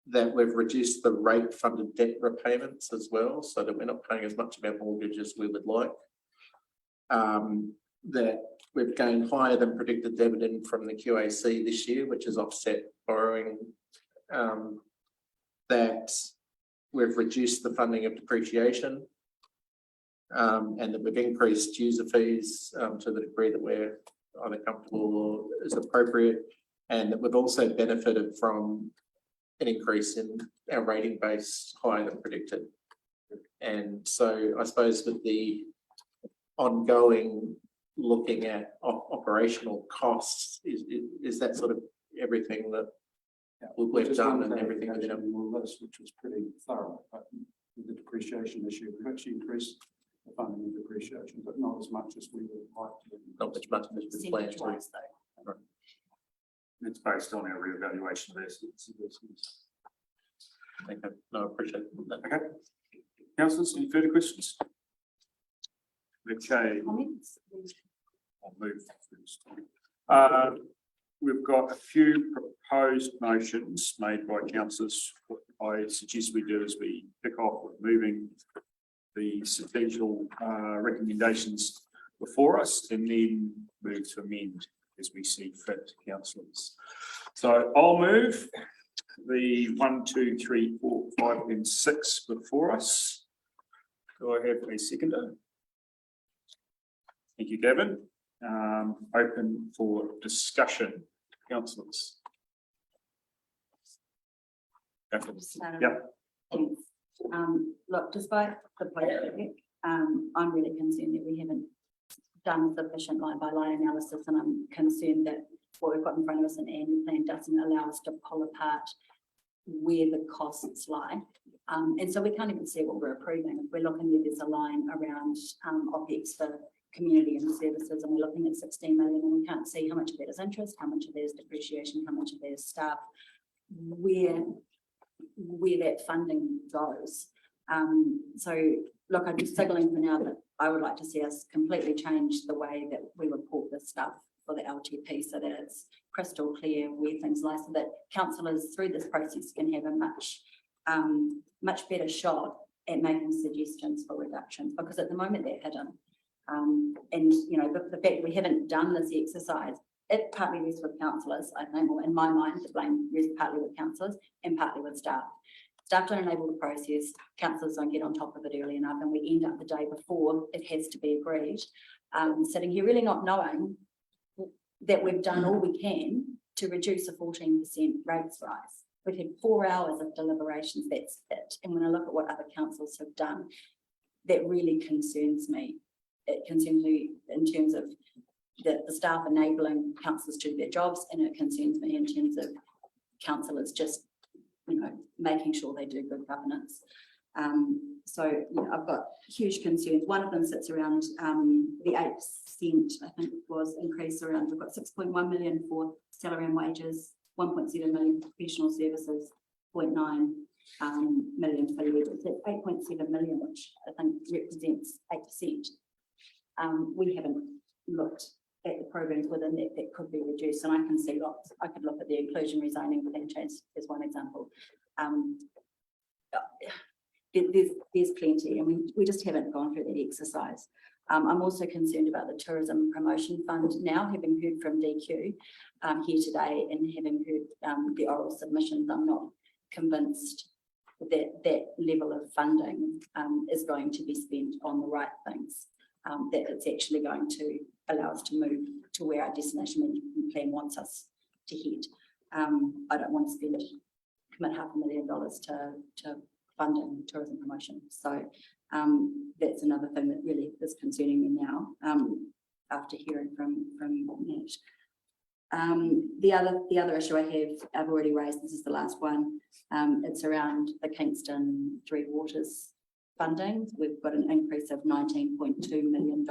That we've reduced the rate funded debt repayments as well, so that we're not paying as much of our mortgage as we would like. That we've gained higher than predicted dividend from the QAC this year, which has offset borrowing. That we've reduced the funding of depreciation. And that we've increased user fees to the degree that we're either comfortable or is appropriate, and that we've also benefited from an increase in our rating base higher than predicted. And so I suppose with the ongoing looking at operational costs, is that sort of everything that we've done and everything that list, which was pretty thorough, but with the depreciation issue, we've actually increased the funding of depreciation, but not as much as we would like to. Not as much as we planned to. Though. It's based on our reevaluation of assets. Okay, no, I appreciate that. Okay. Councillors, any further questions? Okay. Comments? I'll move first. We've got a few proposed motions made by councillors. What I suggest we do is we pick off with moving the substantial recommendations before us and then move to amend as we see fit, councillors. So I'll move the 1, 2, 3, 4, 5 and 6 before us. Do I have a seconder? Thank you, Gavin. Open for discussion, councillors. Yep. Thanks. Look, despite the project, I'm really concerned that we haven't done sufficient line by line analysis, and I'm concerned that what we've got in front of us in the annual plan doesn't allow us to pull apart where the costs lie. And so we can't even see what we're approving. If we're looking at, there's a line around OPEX for community and services, and we're looking at 16 million, and we can't see how much of that is interest, how much of that is depreciation, how much of that is staff. where that funding goes. So look, I'm just signaling for now that I would like to see us completely change the way that we report this stuff for the LTP so that it's crystal clear where things lie, so that councillors through this process can have a much better shot at making suggestions for reductions, because at the moment they're hidden. And you know, the fact we haven't done this exercise, it partly rests with councillors, I think, or in my mind, the blame rests partly with councillors and partly with staff. Staff don't enable the process, councillors don't get on top of it early enough, and we end up the day before it has to be agreed, sitting here really not knowing that we've done all we can to reduce a 14% rates rise. We've had 4 hours of deliberations, that's it. And when I look at what other councils have done, that really concerns me. It concerns me in terms of the staff enabling councillors to do their jobs, and it concerns me in terms of councillors just, you know, making sure they do good governance. So you know, I've got huge concerns. One of them sits around the 8%, I think it was, increase around, we've got 6.1 million for salary and wages, 1.7 million for professional services, 0.9 million for legal. So 8.7 million, which I think represents 8%. We haven't looked at the programs within that could be reduced, and I can see lots. I could look at the inclusionary zoning within change as one example. There's plenty, and we just haven't gone through that exercise. I'm also concerned about the Tourism Promotion Fund now, having heard from DQ here today and having heard the oral submissions. I'm not convinced that that level of funding is going to be spent on the right things, that it's actually going to allow us to move to where our destination management plan wants us to head. I don't want to commit $500,000 to funding tourism promotion. So that's another thing that really is concerning me now, after hearing from Nat. The other issue I've already raised, this is the last one, it's around the Kingston Three Waters funding. We've got an increase of $19.2 million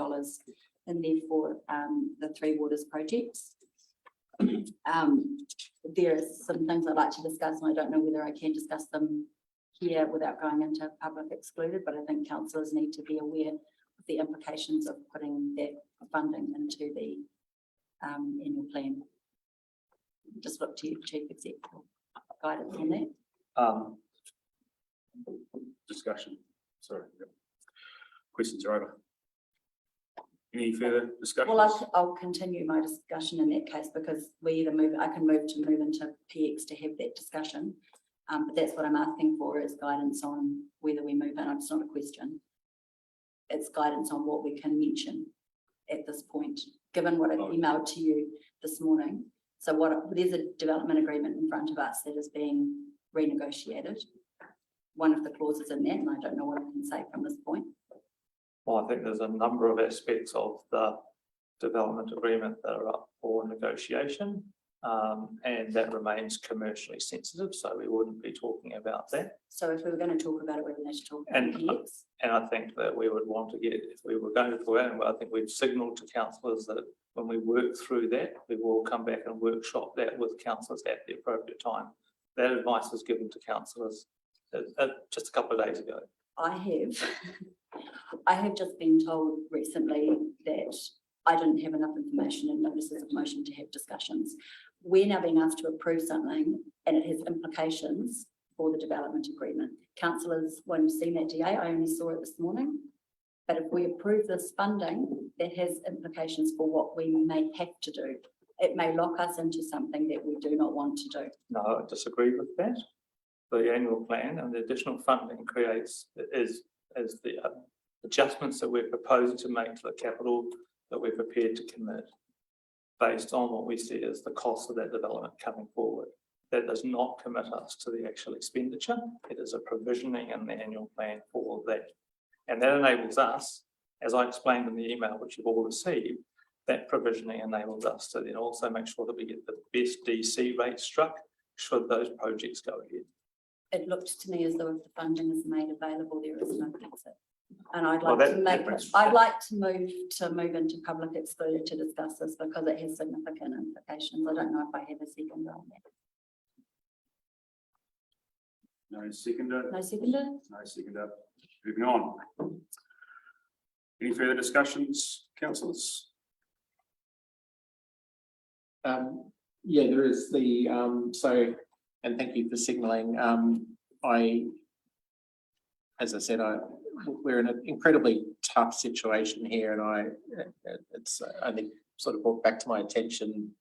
in there for the Three Waters projects. There are some things I'd like to discuss, and I don't know whether I can discuss them here without going into public excluded, but I think councillors need to be aware of the implications of putting that funding into the annual plan. Just look to you, Chief Executive, guidance on that. Discussion. Sorry. Questions are over. Any further discussion? Well, I'll continue my discussion in that case, because we either I can move into PX to have that discussion. But that's what I'm asking for, is guidance on whether we move in. It's not a question. It's guidance on what we can mention at this point, given what I've emailed to you this morning. So there's a development agreement in front of us that is being renegotiated. One of the clauses in that, and I don't know what I can say from this point. Well, I think there's a number of aspects of the development agreement that are up for negotiation, and that remains commercially sensitive, so we wouldn't be talking about that. So if we were going to talk about it, we would need to talk about And PX. And I think that we would want to get, if we were going to go out, and I think we've signalled to councillors that when we work through that, we will come back and workshop that with councillors at the appropriate time. That advice was given to councillors just a couple of days ago. I have just been told recently that I didn't have enough information and notices of motion to have discussions. We're now being asked to approve something, and it has implications for the development agreement. Councillors won't have seen that DA, I only saw it this morning. But if we approve this funding, that has implications for what we may have to do. It may lock us into something that we do not want to do. No, I disagree with that. The annual plan and the additional funding is the adjustments that we're proposing to make to the capital that we're prepared to commit based on what we see as the cost of that development coming forward. That does not commit us to the actual expenditure. It is a provisioning in the annual plan for that. And that enables us, as I explained in the email, which you've all received, that provisioning enables us to then also make sure that we get the best DC rate struck should those projects go ahead. It looks to me as though if the funding is made available, there is no exit. And I'd Well, like to move into public excluded to discuss this, because it has significant implications. I don't know if I have a second on that. No seconder. No seconder? No seconder. Moving on. Any further discussions, councillors? Yeah, there is the, and thank you for signalling. As I said, we're in an incredibly tough situation here, and it's only sort of brought back to my attention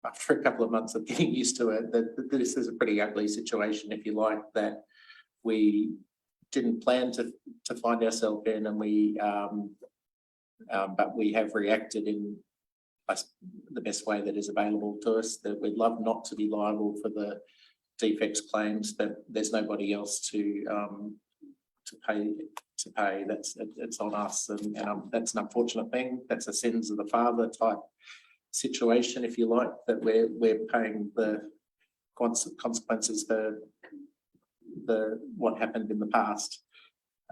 after a couple of months of getting used to it, that this is a pretty ugly situation, if you like, that we didn't plan to find ourselves in, and but we have reacted in the best way that is available to us. That we'd love not to be liable for the defects claims, but there's nobody else to pay. It's on us, and that's an unfortunate thing. That's a sins of the father type situation, if you like, that we're paying the consequences for what happened in the past,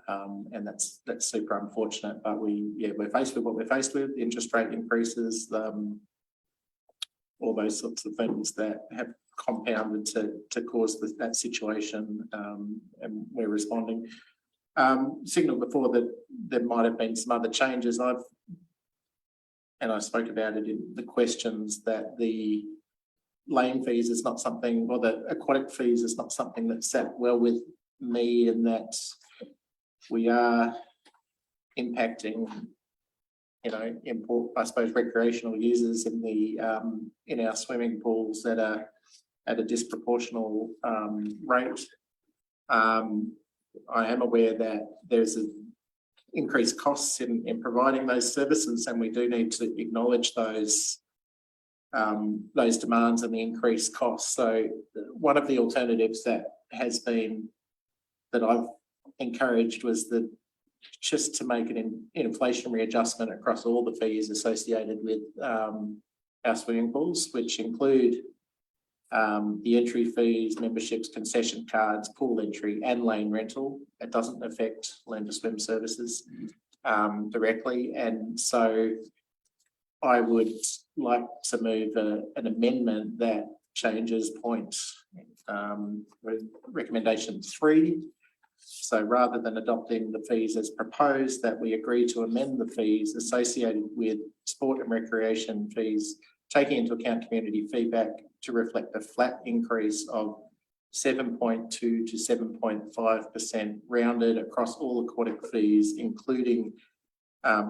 and that's super unfortunate. But we're faced with what we're faced with: interest rate increases, all those sorts of things that have compounded to cause that situation, and we're responding. Signaled before that there might have been some other changes. I spoke about it in the questions, that the lane fees is not something, or the aquatic fees is not something that sat well with me, and that we are impacting, I suppose, recreational users in our swimming pools that are at a disproportional rate. I am aware that there's increased costs in providing those services, and we do need to acknowledge those demands and the increased costs. So one of the alternatives that I've encouraged was just to make an inflationary adjustment across all the fees associated with our swimming pools, which include the entry fees, memberships, concession cards, pool entry, and lane rental. It doesn't affect Learn to Swim services directly, and so I would like to move an amendment that changes recommendation 3. So rather than adopting the fees as proposed, that we agree to amend the fees associated with sport and recreation fees, taking into account community feedback, to reflect a flat increase of 7.2 to 7.5% rounded across all aquatic fees, including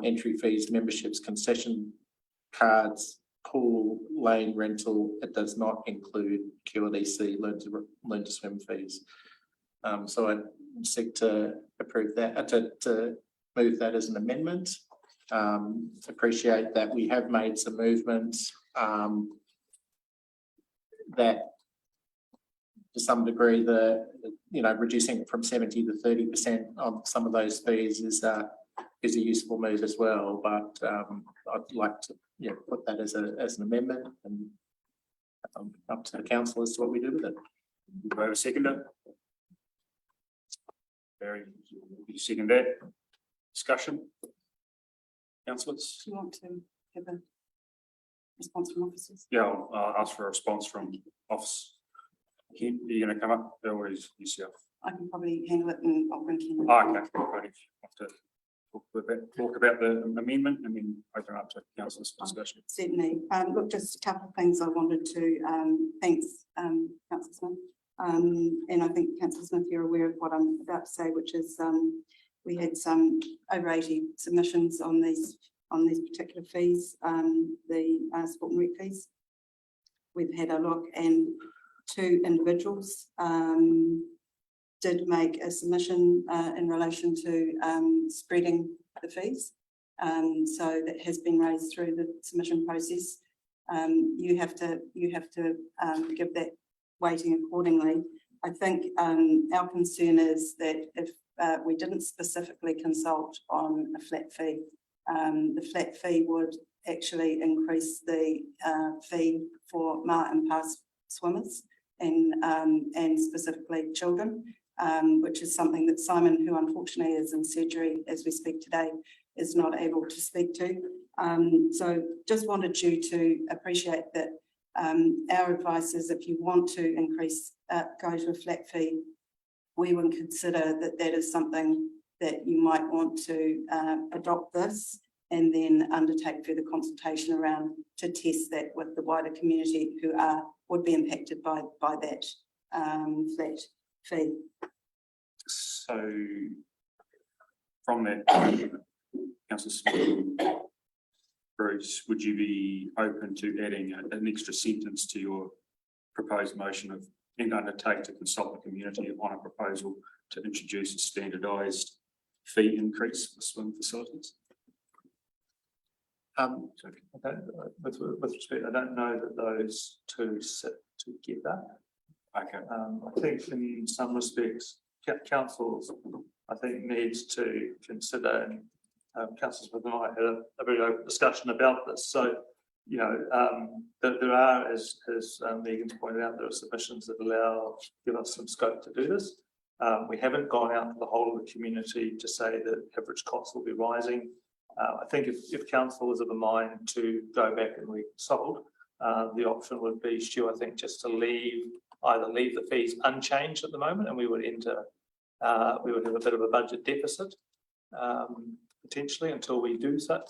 entry fees, memberships, concession cards, pool, lane rental. It does not include QLDC, learn to swim fees. So I seek to approve that, to move that as an amendment. Appreciate that we have made some movements, that to some degree, reducing it from 70 to 30% on some of those fees is a useful move as well. But I'd like to put that as an amendment, and up to the council as to what we do with it. Do I have a seconder? Barry, you second that? Discussion? Councillors? Do you want to give a response from officers? Yeah, I'll ask for a response from office. Ken, are you going to come up? Or is yourself? I can probably handle it, and I'll bring Ken. Oh, okay. Right. Have to talk about the amendment and then open up to councillors for discussion. Certainly. Look, just a couple of things I wanted to thanks, Councillor Smith. And I think Councillor Smith, you're aware of what I'm about to say, which is we had some over 80 submissions on these particular fees, the sport and rec fees. We've had a look, and 2 individuals did make a submission in relation to spreading the fees. So that has been raised through the submission process. You have to give that weighting accordingly. I think our concern is that if we didn't specifically consult on a flat fee, the flat fee would actually increase the fee for MA and PASS swimmers and specifically children, which is something that Simon, who unfortunately is in surgery as we speak today, is not able to speak to. So just wanted you to appreciate that our advice is, if you want to increase, go to a flat fee, we would consider that that is something that you might want to adopt this and then undertake further consultation around to test that with the wider community who would be impacted by that flat fee. So from that, Councillor Smith, Bruce, would you be open to adding an extra sentence to your proposed motion of and undertake to consult the community on a proposal to introduce a standardised fee increase for swim facilities? With respect, I don't know that those two sit together. Okay. I think in some respects, councils, I think needs to consider, and councillors with and I had a very open discussion about this. So, you know, that there are, as Megan's pointed out, there are submissions that give us some scope to do this. We haven't gone out to the whole of the community to say that average costs will be rising. I think if council is of a mind to go back and re-consult, the option would be, Stu, I think, just to either leave the fees unchanged at the moment, and we would have a bit of a budget deficit potentially until we do that,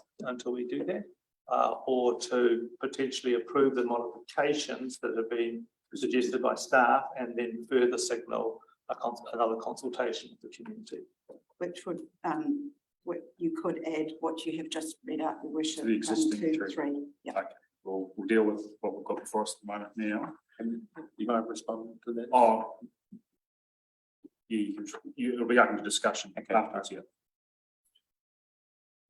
or to potentially approve the modifications that have been suggested by staff, and then further signal another consultation with the community. Which would you could add what you have just read out, Your Worship, To the existing to three. Yeah. Okay. We'll deal with what we've got before us at the moment now. And you might respond to that. Oh, yeah, it'll be open to discussion afterwards. Yeah.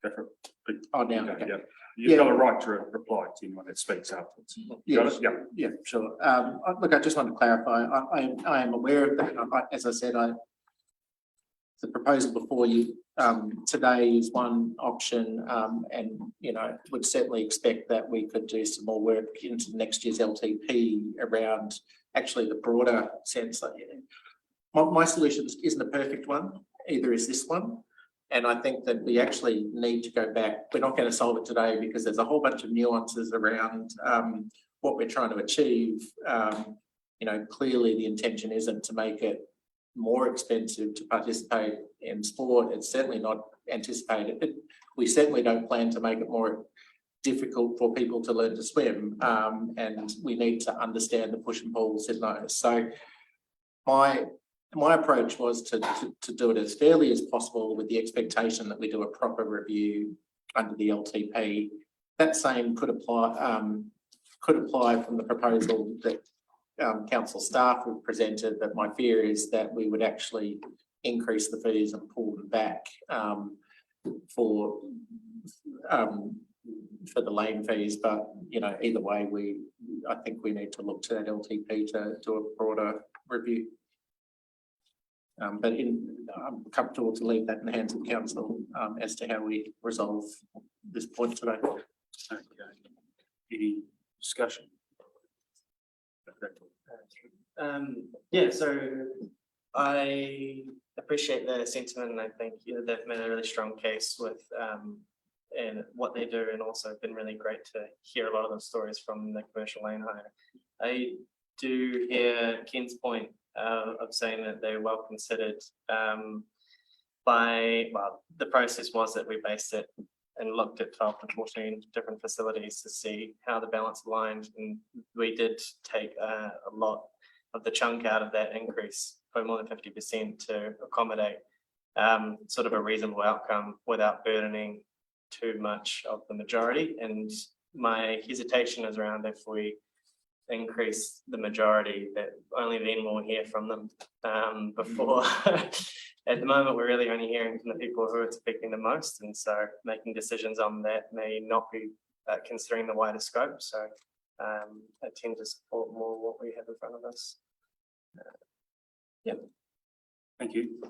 Go for it. Oh, now, Okay, okay. yeah. You've got a right to reply to anyone that speaks afterwards. Yeah, Got it? Yeah. yeah, sure. Look, I just want to clarify. I am aware of that. As I said, the proposal before you today is one option, and would certainly expect that we could do some more work into next year's LTP around actually the broader sense. My solution isn't a perfect one. Either is this one. And I think that we actually need to go back. We're not going to solve it today because there's a whole bunch of nuances around what we're trying to achieve. Clearly the intention isn't to make it more expensive to participate in sport. It's certainly not anticipated. We certainly don't plan to make it more difficult for people to learn to swim. And we need to understand the push and pulls in those. So my approach was to do it as fairly as possible with the expectation that we do a proper review under the LTP. That same could apply from the proposal that council staff have presented, that my fear is that we would actually increase the fees and pull them back for the lane fees. But either way, I think we need to look to that LTP to do a broader review. But I'm comfortable to leave that in the hands of council as to how we resolve this point today. Okay. Any discussion? Yeah, so I appreciate the sentiment, and I think they've made a really strong case with and what they do, and also been really great to hear a lot of the stories from the commercial lane hire. I do hear Ken's point of saying that they're well considered the process was that we based it and looked at 12 to 14 different facilities to see how the balance aligned, and we did take a lot of the chunk out of that increase by more than 50% to accommodate sort of a reasonable outcome without burdening too much of the majority. And my hesitation is around if we increase the majority, that only then we'll hear from them before. At the moment, we're really only hearing from the people who are affecting the most, and so making decisions on that may not be considering the wider scope. So I tend to support more what we have in front of us. Yeah. Thank you.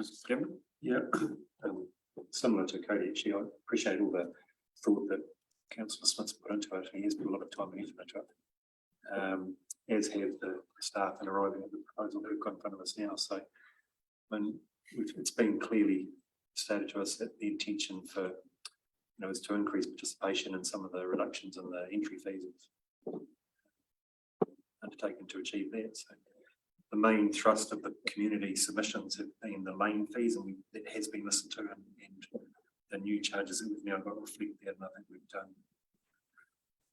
Mr. Cameron? Yeah. Similar to Cody, actually, I appreciate all the thought that Councillor Smith's put into it, and he has put a lot of time and effort into it. As have the staff in arriving at the proposal that we've got in front of us now. So it's been clearly stated to us that the intention for is to increase participation in some of the reductions in the entry fees undertaken to achieve that. So the main thrust of the community submissions have been the lane fees, and it has been listened to, and the new charges that we've now got reflect that, and I think we've done.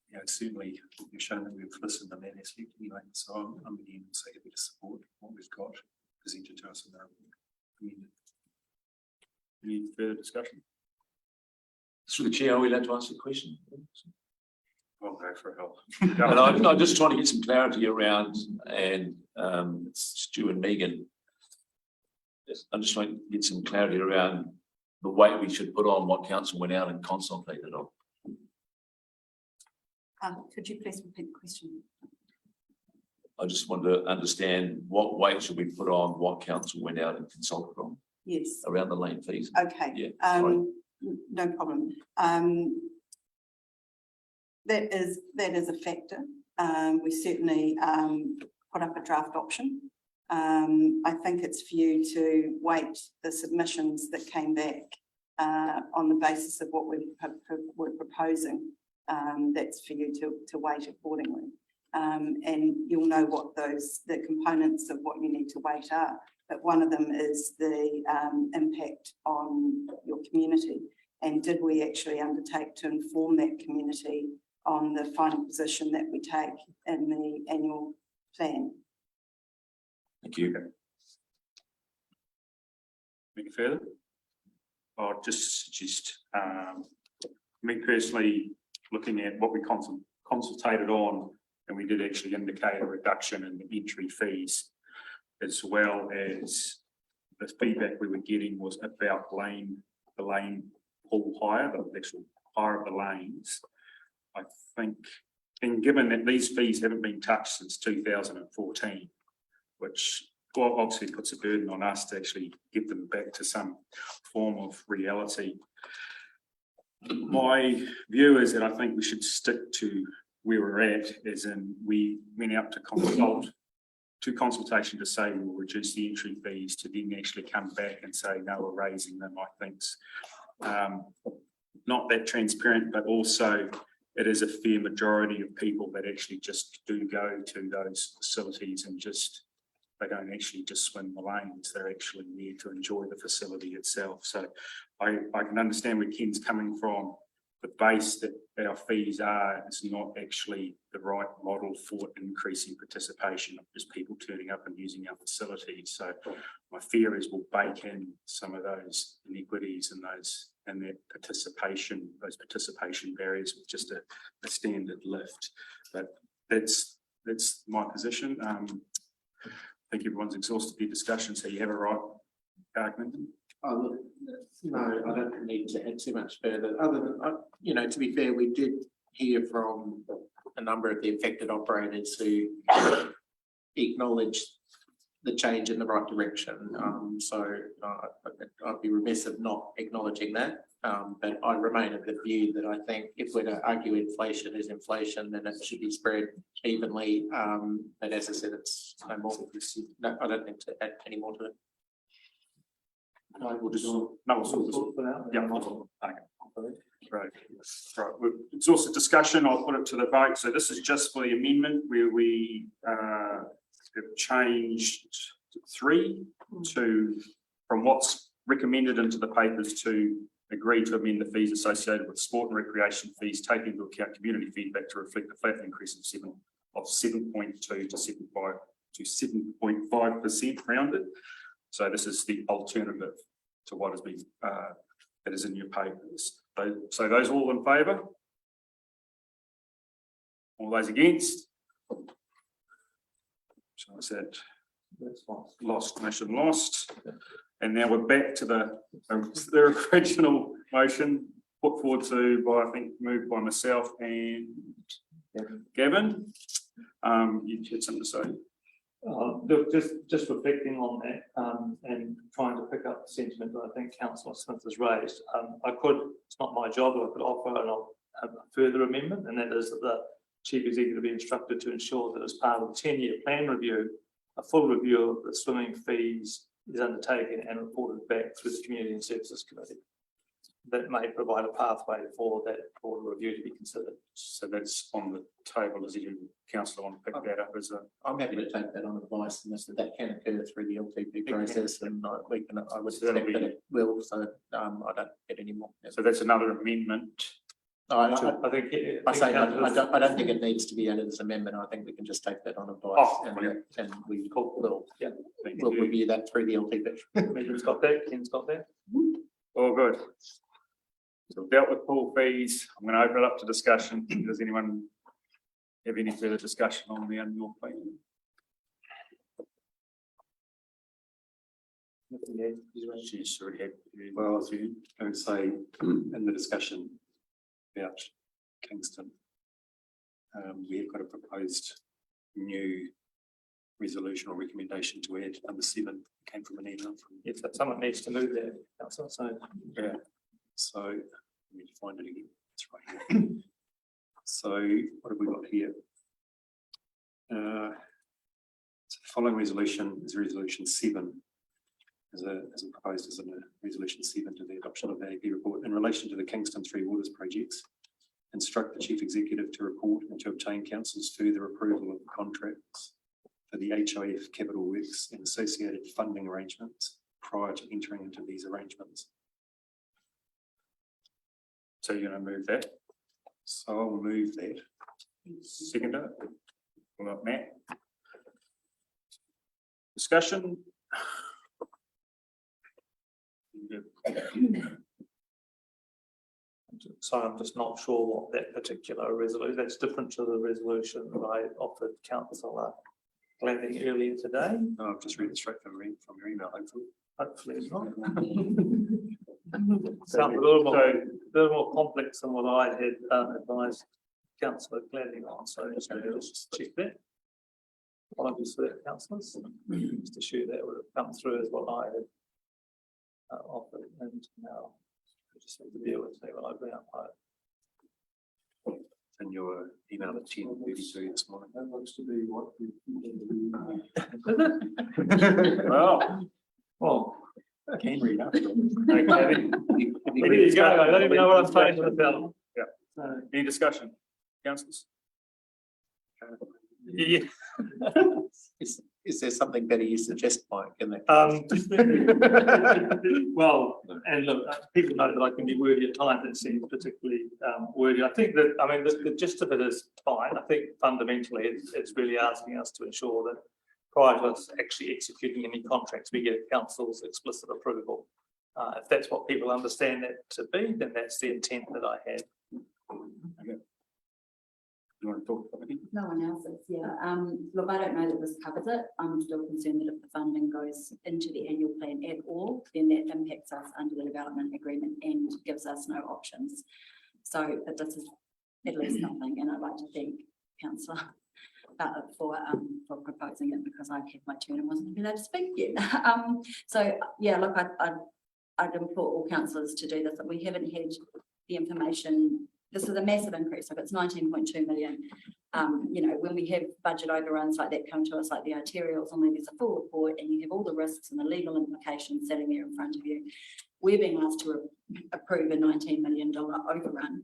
You know, certainly we've shown that we've listened to that aspect anyway. So I'm again so happy to support what we've got presented to us in the amendment. Any further discussion? Through the chair, are we allowed to ask a question? I'll go for a help. And I'm just trying to get some clarity around, and it's Stu and Megan. I'm just trying to get some clarity around the weight we should put on what council went out and consulted on. Could you please repeat the question? I just want to understand what weight should we put on what council went out and consulted on Yes. around the lane fees. Okay. Yeah, No problem. That is a factor. We certainly put up a draft option. I think it's for you to weight the submissions that came back on the basis of what we're proposing. That's for you to weight accordingly. And you'll know what the components of what you need to weight are. But one of them is the impact on your community. And did we actually undertake to inform that community on the final position that we take in the annual plan? Thank you. Any further? I'll just suggest, me personally, looking at what we consultated on, and we did actually indicate a reduction in the entry fees, as well as the feedback we were getting was about the lane pull higher, the actual higher of the lanes. I think, and given that these fees haven't been touched since 2014, which obviously puts a burden on us to actually get them back to some form of reality. My view is that I think we should stick to where we're at, as in we went out to consultation to say we'll reduce the entry fees, to then actually come back and say, no, we're raising them. I think's not that transparent, but also it is a fair majority of people that actually just do go to those facilities and just, they don't actually just swim the lanes, they're actually there to enjoy the facility itself. So I can understand where Ken's coming from. The base that our fees are is not actually the right model for increasing participation of just people turning up and using our facilities. So my fear is we'll bake in some of those inequities and that participation, those participation barriers with just a standard lift. But that's my position. I think everyone's exhausted their discussion, so you have a right argument. Oh, no, I don't need to add too much further, other than, to be fair, we did hear from a number of the affected operators who acknowledged the change in the right direction. So I'd be remiss of not acknowledging that. But I remain of the view that I think if we're to argue inflation is inflation, then it should be spread evenly. But as I said, it's no more. No, I don't need to add any more to it. No, we'll sort this out. Yeah. Okay. Right. We've exhausted discussion. I'll put it to the vote. So this is just for the amendment where we have changed 3 to, from what's recommended into the papers, to agree to amend the fees associated with sport and recreation fees, taking into account community feedback to reflect the flat increase of 7.2 to 7.5% rounded. So this is the alternative to what has been that is in your papers. So those all in favour? All those against? So is that lost? Motion lost. And now we're back to the original motion put forward by, I think, moved by myself and Gavin. You had something to say? Look, just reflecting on that and trying to pick up the sentiment that I think Councillor Smith has raised. It's not my job, but I could offer a further amendment, and that is that the Chief Executive be instructed to ensure that as part of the 10-year plan review, a full review of the swimming fees is undertaken and reported back through the Community and Services Committee. that may provide a pathway for that broader review to be considered. So that's on the table. Does you councillor want to pick that up as a? I'm happy to take that on advice, and that can occur through the LTP process, and I would So that'll expect that be- it will, so I don't get any more. So that's another amendment. I think. I don't think it needs to be added as amendment. I think we can just take that on advice, Oh, and brilliant. we Cool. will, Thank we'll you. review that through the LTP. Megan's got that, Ken's got that. All good. So we've dealt with pool fees. I'm going to open it up to discussion. Does anyone have any further discussion on the annual plan? She's already had. Well, I was going to say in the discussion about Kingston, we have got a proposed new resolution or recommendation to add number 7. Came from an email from. If someone needs to move there, councillor, so. Yeah. So let me find it again. It's right here. So what have we got here? So the following resolution is resolution 7. As proposed as a resolution 7 to the adoption of the AP report in relation to the Kingston 3 Waters projects. Instruct the chief executive to report and to obtain council's further approval of the contracts for the HIF capital works and associated funding arrangements prior to entering into these arrangements. So you're going to move that? So I'll move that. Seconder? Well, not Matt. Discussion? So I'm just not sure what that particular resolution, that's different to the resolution that I offered councillor Glading earlier today. No, I've just read it straight from your email, hopefully. Hopefully it's not. Sounds a little more complex than what I had advised councillor Glading on, so let's just check that. Apologies for that, councillors. Just assure that would have come through as what I had offered, and now I just have to deal with that when I bring up my. In your email at 10:32 this morning. That looks to be what we. Well, I can read up. okay. There you go, I don't even know what I'm saying to the bell. Yeah. Any discussion? Councillors? Yeah. Is there something better you suggest, Mike, in that? Well, and look, people know that I can be wordy at times, it seems particularly wordy. I think that, I mean, the gist of it is fine. I think fundamentally it's really asking us to ensure that prior to us actually executing any contracts, we get council's explicit approval. If that's what people understand that to be, then that's the intent that I had. You want to talk about it? No one else is, yeah. Look, I don't know that this covers it. I'm still concerned that if the funding goes into the annual plan at all, then that impacts us under the development agreement and gives us no options. So, but this is at least something, and I'd like to thank councillor for proposing it, because I had my turn and wasn't allowed to speak yet. So yeah, look, I'd implore all councillors to do this. We haven't had the information. This is a massive increase, so it's 19.2 million. You know, when we have budget overruns like that come to us, like the arterials, and then there's a full report and you have all the risks and the legal implications sitting there in front of you. We're being asked to approve a $19 million overrun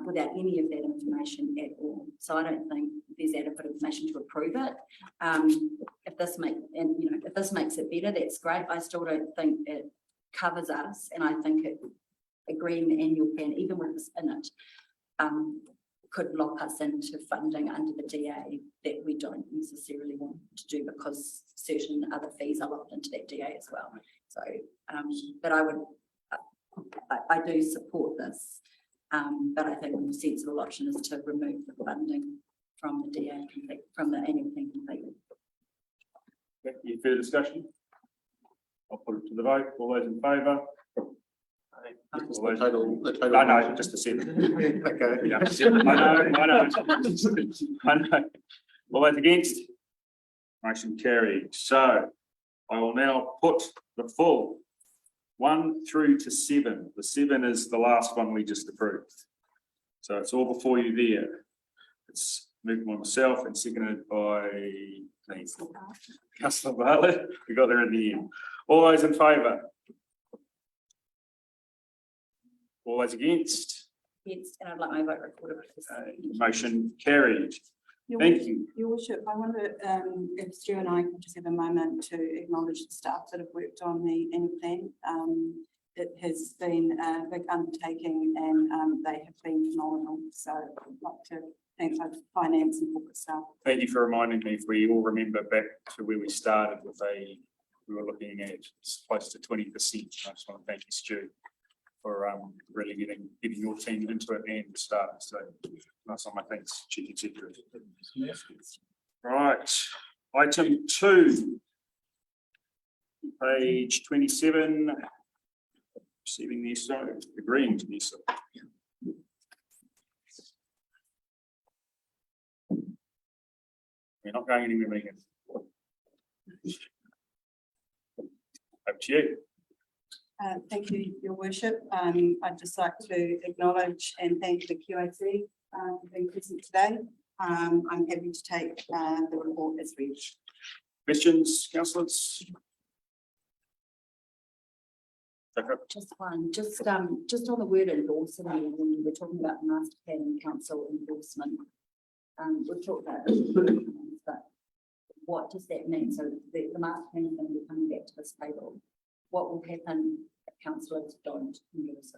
without any of that information at all. So I don't think there's adequate information to approve it. If this makes it better, that's great. I still don't think it covers us, and I think agreeing the annual plan, even with this in it, could lock us into funding under the DA that we don't necessarily want to do, because certain other fees are locked into that DA as well. So, but I do support this, but I think the sensible option is to remove the funding from the DA, from the annual plan completely. Any further discussion? I'll put it to the vote. All those in favour? The total. No, just a second. Okay. Yeah. I know. All those against? Motion carried. So I will now put the full 1 through to 7. The 7 is the last one we just approved. So it's all before you there. It's moved by myself and seconded by Councillor Bartlett. We got there in the end. All those in favour? All those against? Yes, and I'd like my vote recorded. Motion carried. Your Thank Worship- you. Your Worship, I wonder if Stu and I could just have a moment to acknowledge the staff that have worked on the annual plan. It has been a big undertaking and they have been phenomenal. So I'd like to thank both finance and corporate staff. Thank you for reminding me. If we all remember back to where we started with we were looking at close to 20%. I just want to thank you, Stu, for really getting your team into it and the staff. So nice on my thanks, Chief Executive. Right, item 2. Page 27. Receiving the ESO, agreeing to the ESO. We're not going anywhere, Megan. Over to you. Thank you, Your Worship. I'd just like to acknowledge and thank the QAC for being present today. I'm happy to take the report as read. Questions, councillors? Just one, just on the word endorsement, when we were talking about the master plan and council endorsement. We've talked about it, but what does that mean? So the master plan is going to be coming back to this table. What will happen if councillors don't endorse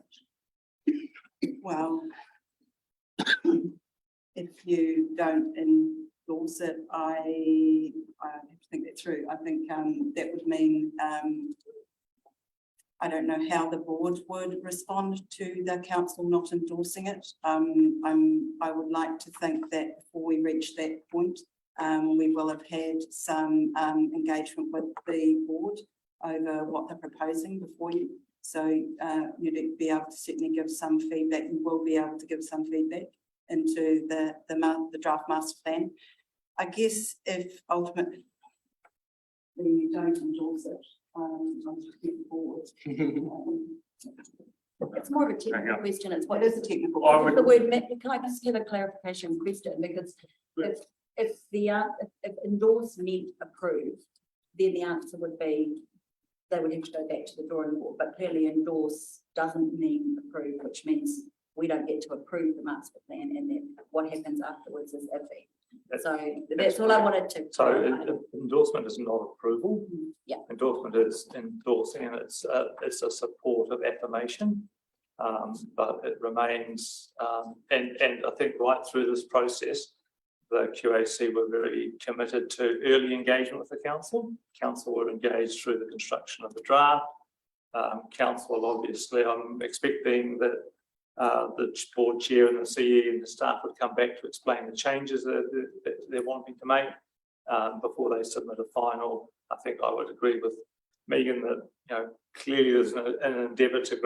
it? Well, if you don't endorse it, I have to think that through. I think that would mean I don't know how the board would respond to the council not endorsing it. I would like to think that before we reach that point, we will have had some engagement with the board over what they're proposing before you. So you'd be able to certainly give some feedback. You will be able to give some feedback into the draft master plan. I guess if ultimately you don't endorse it, I'm just getting forward. It's more of a technical question. It's what It is a technical. the word. Can I just have a clarification question? Because if endorse meant approve, then the answer would be they would have to go back to the drawing board. But clearly, endorse doesn't mean approve, which means we don't get to approve the master plan, and then what happens afterwards is iffy. So that's all I wanted to. So endorsement is not approval. Yeah. Endorsement is endorsing, and it's a supportive affirmation. But it remains, and I think right through this process, the QAC were very committed to early engagement with the council. Council were engaged through the construction of the draft. Council, obviously, I'm expecting that the board chair and the CE and the staff would come back to explain the changes that they're wanting to make before they submit a final. I think I would agree with Megan that clearly there's an endeavour to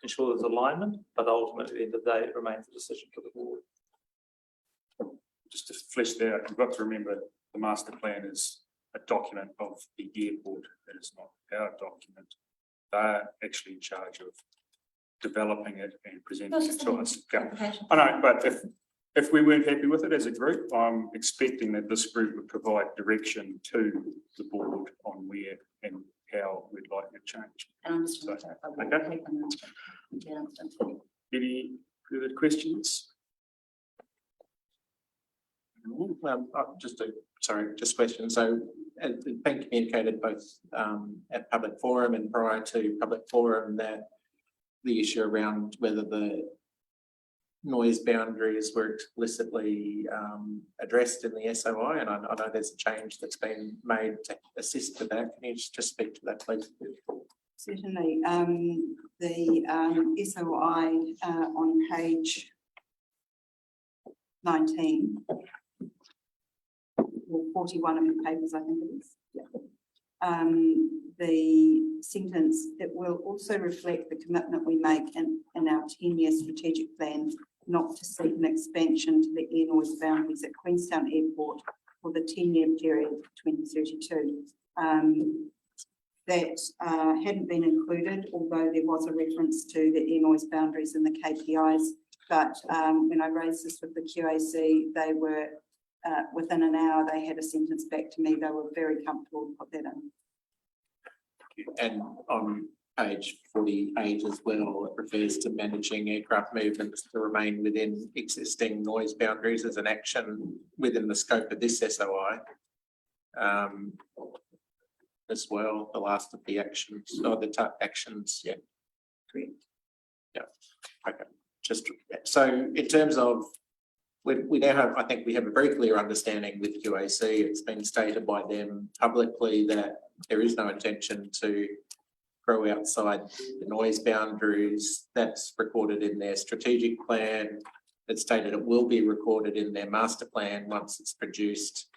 ensure there's alignment, but ultimately at the end of the day it remains a decision for the board. Just to flesh that out, you've got to remember the master plan is a document of the airport. It is not our document. They're actually in charge of developing it and presenting it to us. I know, but if we weren't happy with it as a group, I'm expecting that this group would provide direction to the board on where and how we'd like it changed. And I'm just okay. Any further questions? Just question. So it's been communicated both at public forum and prior to public forum that the issue around whether the noise boundaries were explicitly addressed in the SOI, and I know there's a change that's been made to assist with that. Can you just speak to that, please? Certainly. The SOI on page 19, or 41 of the papers, I think it is. Yeah. The sentence, it will also reflect the commitment we make in our 10-year strategic plan not to seek an expansion to the air noise boundaries at Queenstown Airport for the 10-year period 2032. That hadn't been included, although there was a reference to the air noise boundaries in the KPIs. But when I raised this with the QAC, they were within an hour, they had a sentence back to me. They were very comfortable to put that in. And on page 48 as well. It refers to managing aircraft movements to remain within existing noise boundaries as an action within the scope of this SOI. As well, the last of the actions, or the actions, yeah. Great. Yeah, okay. Just so in terms of we now have, I think we have a very clear understanding with QAC. It's been stated by them publicly that there is no intention to grow outside the noise boundaries. That's recorded in their strategic plan. It's stated it will be recorded in their master plan once it's produced.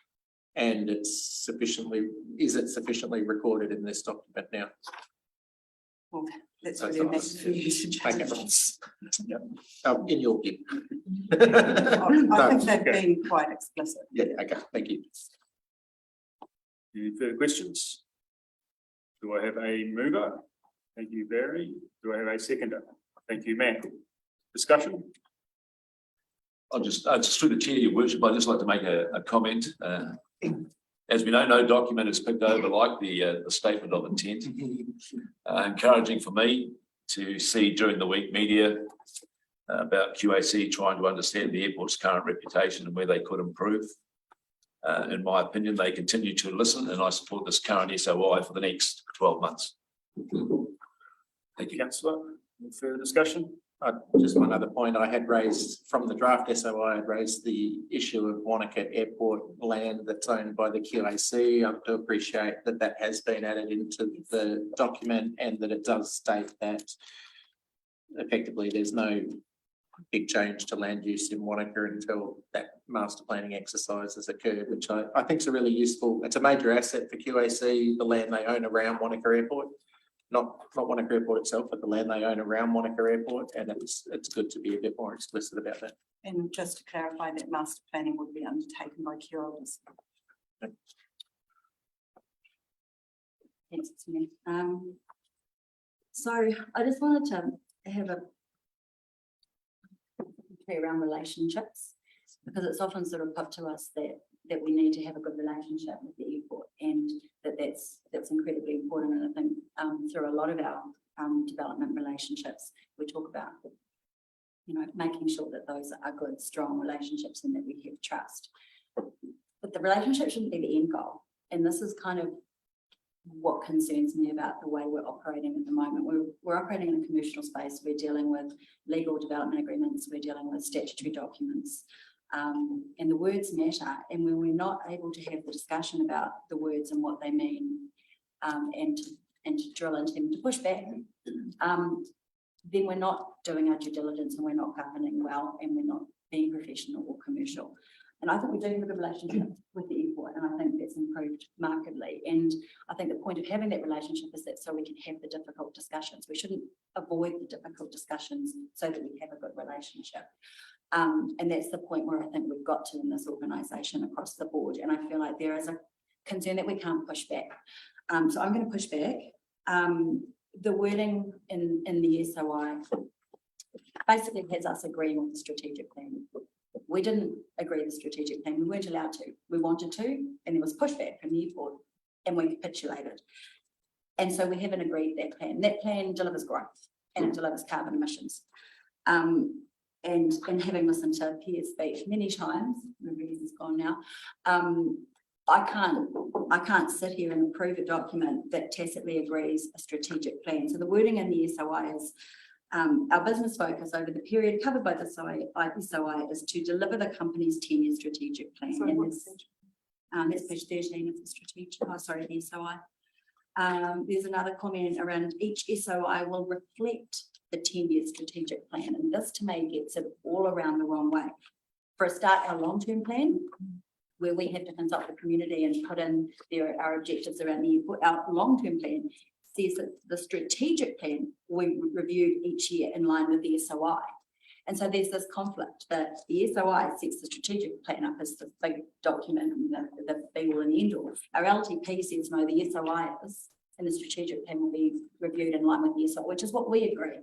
And it's sufficiently, is it sufficiently recorded in this document now? Well, that's So really a matter for you to judge. Yep. In your view. I think they've been quite explicit. Yeah, okay, thank you. Any further questions? Do I have a mover? Thank you, Barry. Do I have a seconder? Thank you, Matt. Discussion? I'll just through the chair, Your Worship, I'd just like to make a comment. As we know, no document is picked over like the statement of intent. Encouraging for me to see during the week media about QAC trying to understand the airport's current reputation and where they could improve. In my opinion, they continue to listen, and I support this current SOI for the next 12 months. Thank you, Councillor. Any further discussion? Just one other point I had raised from the draft SOI, I had raised the issue of Wanaka Airport land that's owned by the QAC. I do appreciate that that has been added into the document and that it does state that effectively there's no big change to land use in Wanaka until that master planning exercise has occurred, which I think is a really useful, it's a major asset for QAC, the land they own around Wanaka Airport. Not Wanaka Airport itself, but the land they own around Wanaka Airport, and it's good to be a bit more explicit about that. And just to clarify, that master planning would be undertaken by QLDC. Thanks, it's me. So I just wanted to have a play around relationships, because it's often sort of put to us that we need to have a good relationship with the airport, and that's incredibly important. And I think through a lot of our development relationships, we talk about, you know, making sure that those are good, strong relationships and that we have trust. But the relationship shouldn't be the end goal. And this is kind of what concerns me about the way we're operating at the moment. We're operating in a commercial space. We're dealing with legal development agreements. We're dealing with statutory documents. And the words matter, and when we're not able to have the discussion about the words and what they mean, and to drill into them, to push back, then we're not doing our due diligence and we're not governing well, and we're not being professional or commercial. And I think we do have a good relationship with the airport, and I think that's improved markedly. And I think the point of having that relationship is that so we can have the difficult discussions. We shouldn't avoid the difficult discussions so that we have a good relationship. And that's the point where I think we've got to in this organisation across the board. And I feel like there is a concern that we can't push back. So I'm going to push back. The wording in the SOI basically has us agreeing with the strategic plan. We didn't agree with the strategic plan. We weren't allowed to. We wanted to, and there was pushback from the airport, and we capitulated. And so we haven't agreed that plan. That plan delivers growth and it delivers carbon emissions. And having listened to Pierre's speech many times, he's gone now, I can't sit here and approve a document that tacitly agrees a strategic plan. So the wording in the SOI is our business focus over the period covered by the SOI is to deliver the company's 10-year strategic plan. Sorry, and what's that's page 13 of the strategic, the SOI. There's another comment around each SOI will reflect the 10-year strategic plan. And this to me gets it all around the wrong way. For a start, our long-term plan, where we have to consult the community and put in our objectives around the airport, our long-term plan says that the strategic plan we reviewed each year in line with the SOI. And so there's this conflict that the SOI sets the strategic plan up as the big document and the be all and end all. Our LTP says no, the SOI is, and the strategic plan will be reviewed in line with the SOI, which is what we agree.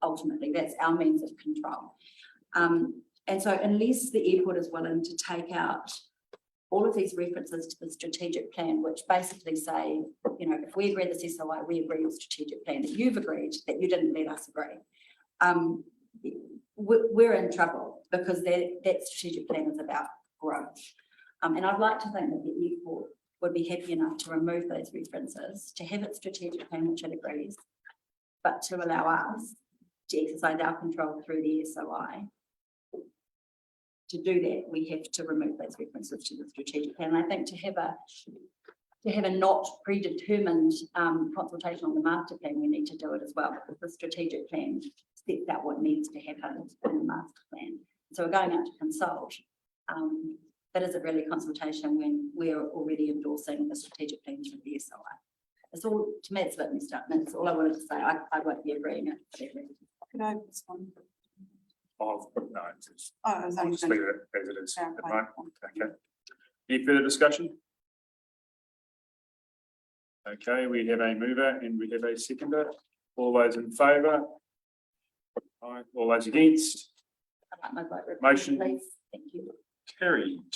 Ultimately, that's our means of control. And so unless the airport is willing to take out all of these references to the strategic plan, which basically say, you know, if we agree with this SOI, we agree with strategic plan, that you've agreed, that you didn't let us agree. We're in trouble because that strategic plan is about growth. And I'd like to think that the airport would be happy enough to remove those references, to have its strategic plan, which it agrees, but to allow us to exercise our control through the SOI. To do that, we have to remove those references to the strategic plan. And I think to have a not predetermined consultation on the master plan, we need to do it as well, because the strategic plan sets out what needs to happen in the master plan. So we're going out to consult. That isn't really consultation when we're already endorsing the strategic plan through the SOI. It's all, to me, it's a bit messed up. And that's all I wanted to say. I won't be agreeing it for that reason. Could I respond? Oh, no, it's, Oh, I was I'll only just going leave to it as it is. at the clarify. moment. Okay. Any further discussion? Okay, we have a mover and we have a seconder. All those in favour? Aye. All those against? I'd like my vote repeated, Motion. please. Thank you. Carried.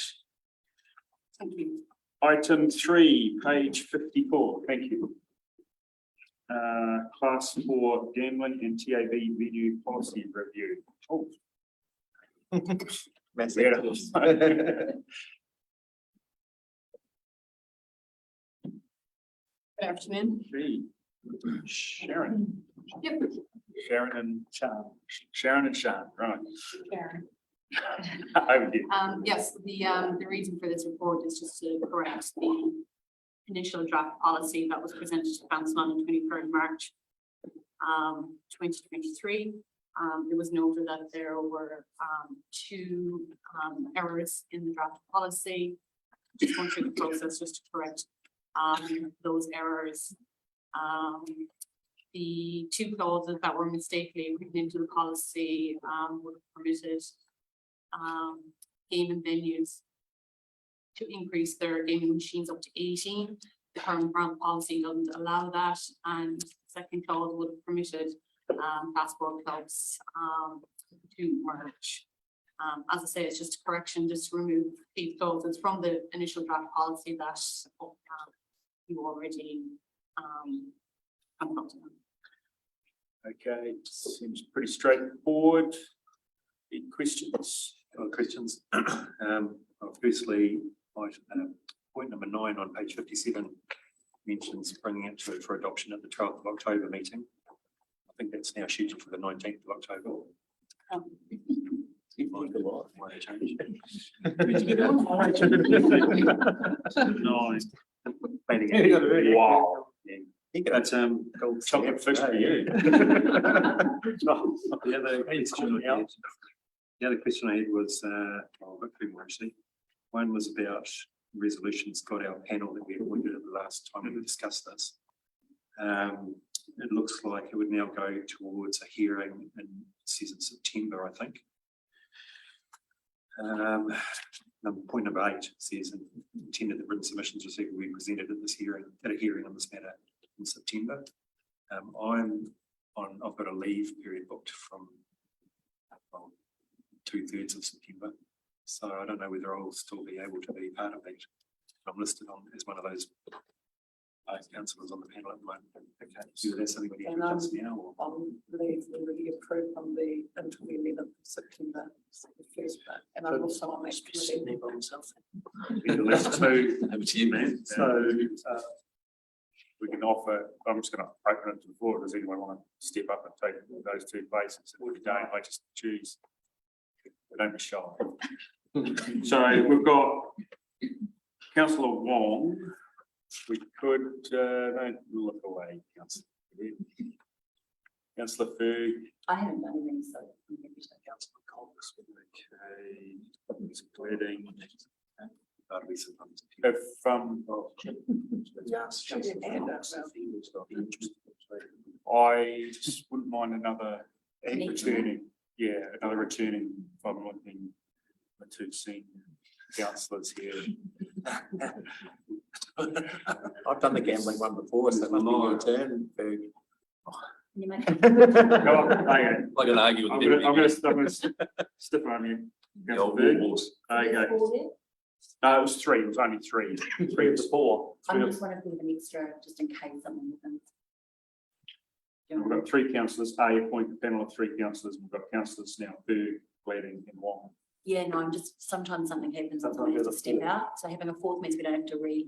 Thank you. Item 3, page 54. Thank you. Class 4 gambling and TAB venue policy review. Oh. Massive. Yeah. Good afternoon. Sharon. Yep. Sharon and Sean. Sharon and Sean, right. Karen. Over here. Yes, the reason for this report is just to correct the initial draft policy that was presented to Council on the 23rd March 2023. It was noted that there were two errors in the draft policy. Just going through the process just to correct those errors. The two clauses that were mistakenly written into the policy would have permitted gaming venues to increase their gaming machines up to 18. The current policy doesn't allow that, and the second clause would have permitted passport clubs to merge. As I say, it's just a correction, just to remove these clauses from the initial draft policy that you already consulted on. Okay, seems pretty straightforward. Any questions? Questions? Firstly, point number 9 on page 57 mentions bringing it to for adoption at the 12th of October meeting. I think that's now scheduled for the 19th of October. Wow. That's chocolate fish for you. The other question I had was, I've got two more actually. One was about resolutions got our panel that we appointed at the last time we discussed this. It looks like it would now go towards a hearing in, it says in September, I think. Point number 8 says intended that written submissions received will be presented at this hearing, at a hearing on this matter in September. I've got a leave period booked from 2/3 of September. So I don't know whether I'll still be able to be part of that. I'm listed on as one of those councillors on the panel at the moment. Okay, so that's something we need to adjust now. Or? On leave, we really approved on the until the 11th of September, the first part, and I'm also on that committee. There's two, over to you, man. So we can offer, I'm just going to open it to the floor. Does anyone want to step up and take those two places? If we don't, I just choose. Don't be shy. So we've got Councillor Wong. We could, don't look away, Councillor. Councillor Fu. I haven't done anything, so I'm happy to take Councillor Cox. Okay. Including. That'll be some. If I just wouldn't mind another returning. Yeah, another returning if I'm looking the two senior councillors here. I've done the gambling one before, so it must be your turn. You may. Go on, okay. I can argue with I'm gonna stiff on you. Okay. No, it was three, it was only three. Three of the four. I'm just wondering if we have an extra, just in case someone happens. We've got three councillors, appoint a panel of three councillors, we've got councillors now, Berg, Glading and Wong. Yeah, no, I'm just, sometimes something happens, and someone has to step out, so having a fourth means we don't have to read.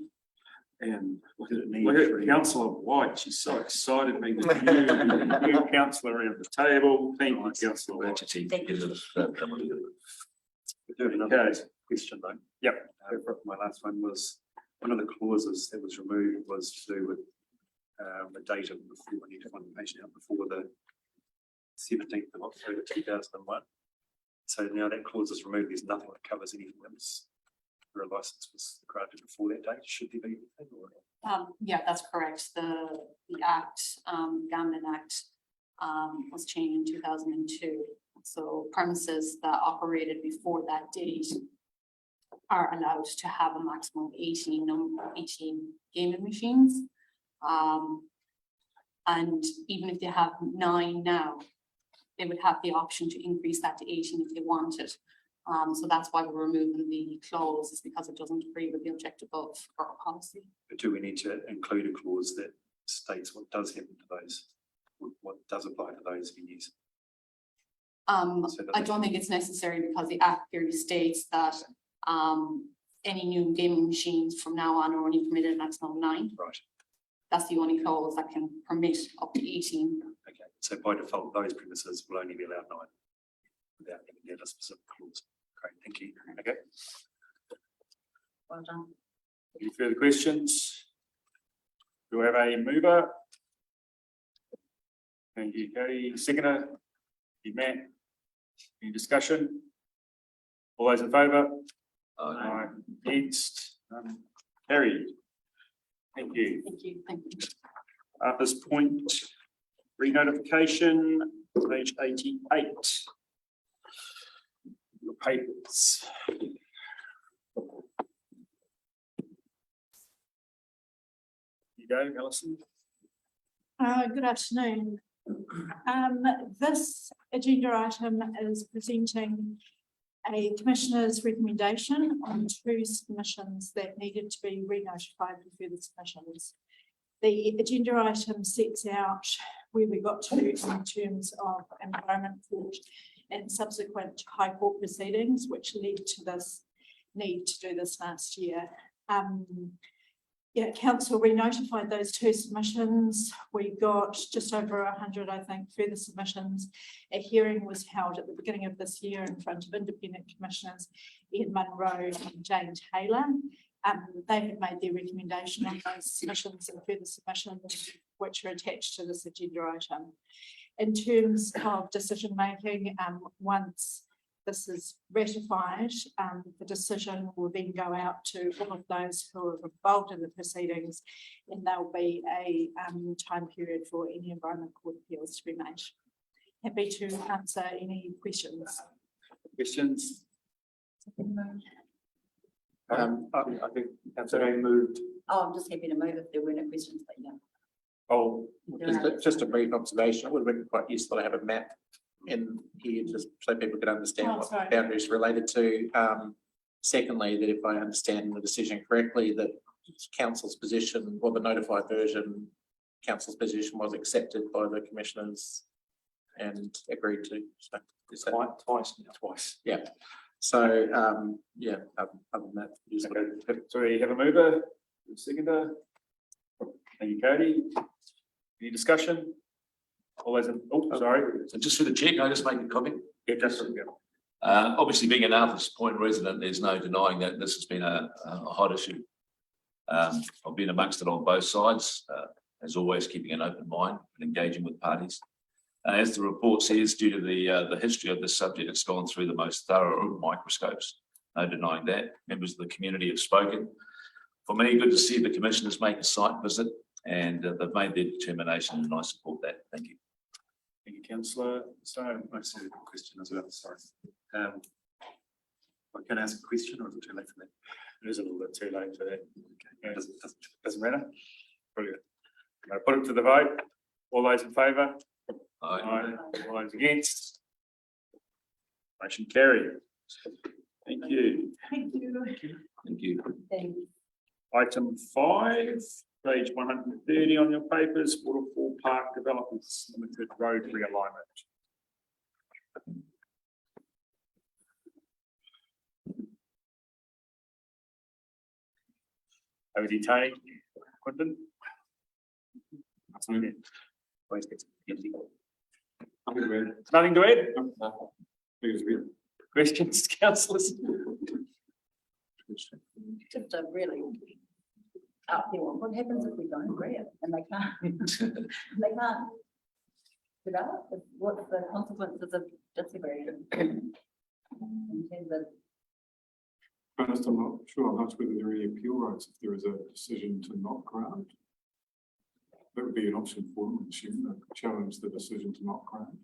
And what did it Look need? at Councillor White, she's so excited being the new councillor around the table. Thank you, Councillor White. We're doing another Okay. question though. Yep. My last one was, one of the clauses that was removed was to do with the date of before we need to find information out before the 17th of October 2001. So now that clause is removed, there's nothing that covers anything that was, where a license was granted before that date. Should there be anything or? Yeah, that's correct. The Act, Gambling Act, was changed in 2002. So premises that operated before that date are allowed to have a maximum of 18 gaming machines. And even if they have 9 now, they would have the option to increase that to 18 if they wanted. So that's why we're removing the clause, is because it doesn't agree with the objective of our policy. But do we need to include a clause that states what does happen to those, what does apply to those venues? I don't think it's necessary, because the Act clearly states that any new gaming machines from now on are only permitted a maximum of 9. Right. That's the only clause that can permit up to 18. Okay, so by default, those premises will only be allowed 9 without having a specific clause. Great, thank you. Okay. Well done. Any further questions? Do we have a mover? Thank you, Cody. Seconder? Thank you, Matt. Any discussion? All those in favour? Aye. Against? None. Carried. Thank you. Thank you. Thank you. At this point, re-notification, page 88. Your papers. You go, Alison. Good afternoon. This agenda item is presenting a commissioner's recommendation on 2 submissions that needed to be re-notified for further submissions. The agenda item sets out where we got to in terms of Environment Court and subsequent High Court proceedings, which led to this need to do this last year. Council re-notified those 2 submissions. We got just over 100, I think, further submissions. A hearing was held at the beginning of this year in front of independent commissioners Ian Munro and Jane Taylor. They had made their recommendation on those submissions and further submissions, which are attached to this agenda item. In terms of decision making, once this is ratified, the decision will then go out to all of those who are involved in the proceedings, and there will be a time period for any Environment Court appeals to be made. Happy to answer any questions. Questions? I think that's already moved. Oh, I'm just happy to move if there were no questions, but yeah. Oh, Just a brief observation. It would have been quite useful to have a map in here just so people could understand what sorry. boundaries related to. Secondly, that if I understand the decision correctly, that council's position, or the notified version, council's position was accepted by the commissioners and agreed to. So, is that twice. Yeah. So, other than that, Okay. So we have a mover, a seconder. Thank you, Cody. Any discussion? All those in, sorry. So just for the chair, can I just make a comment? Yeah, just, Obviously, being an Arthur's Point resident, there's no denying that this has been a hot issue. I've been amongst it on both sides, as always, keeping an open mind and engaging with parties. As the report says, due to the history of this subject, it's gone through the most thorough microscopes. No denying that. Members of the community have spoken. For me, good to see the commissioners make a site visit, and they've made their determination, and I support that. Thank you. Thank you, councillor. So I see a question as well, sorry. I can ask a question, or is it too late for that? It is a little bit too late for that. Okay. Doesn't matter. Brilliant. I put it to the vote. All those in favour? Aye. All those against? Motion carried. Thank you. Thank you. Thank you. Item 5, page 130 on your papers, Waterfall Park Developments Limited Road Realignment. Over to you, Tony. Quentin? Nothing to add? Questions, councillors? Just a really out there one. What happens if we don't agree it and they can't? They can't develop? What's the consequences of disagreeing? In terms of Honest, I'm not sure much whether there are any appeal rights if there is a decision to not grant. That would be an option for them, assume they could challenge the decision to not grant.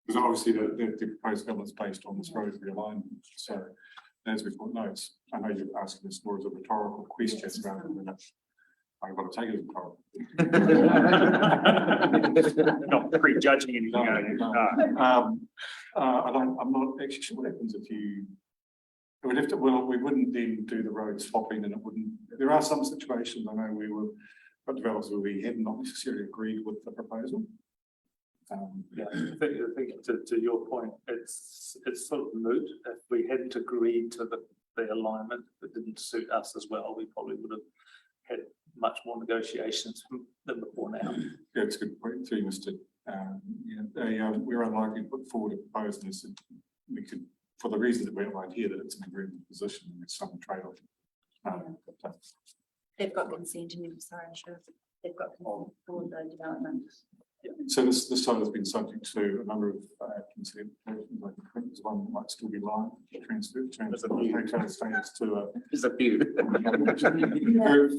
Because obviously the proposed government's based on this road realignment. So as we've got notes, I know you're asking this more as a rhetorical question rather than I've got to take it as rhetorical. Not prejudging anything. I'm not actually sure what happens if you. It would have to, well, we wouldn't then do the road swapping, and it wouldn't. There are some situations I know we were, but developers where we have not necessarily agreed with the proposal. Yeah, I think to your point, it's sort of moot. If we hadn't agreed to the alignment, if it didn't suit us as well, we probably would have had much more negotiations than before now. Yeah, it's a good point too, Mr. We're unlikely to put forward a proposal. We could, for the reasons that we outlined here, that it's an agreement position and it's some trade-off. they've got consent and I'm sorry, sure. They've got consent for the development. Yeah. So this site has been subject to a number of consent applications. I think there's one that might still be live, transferred hotel status to a. There's a few.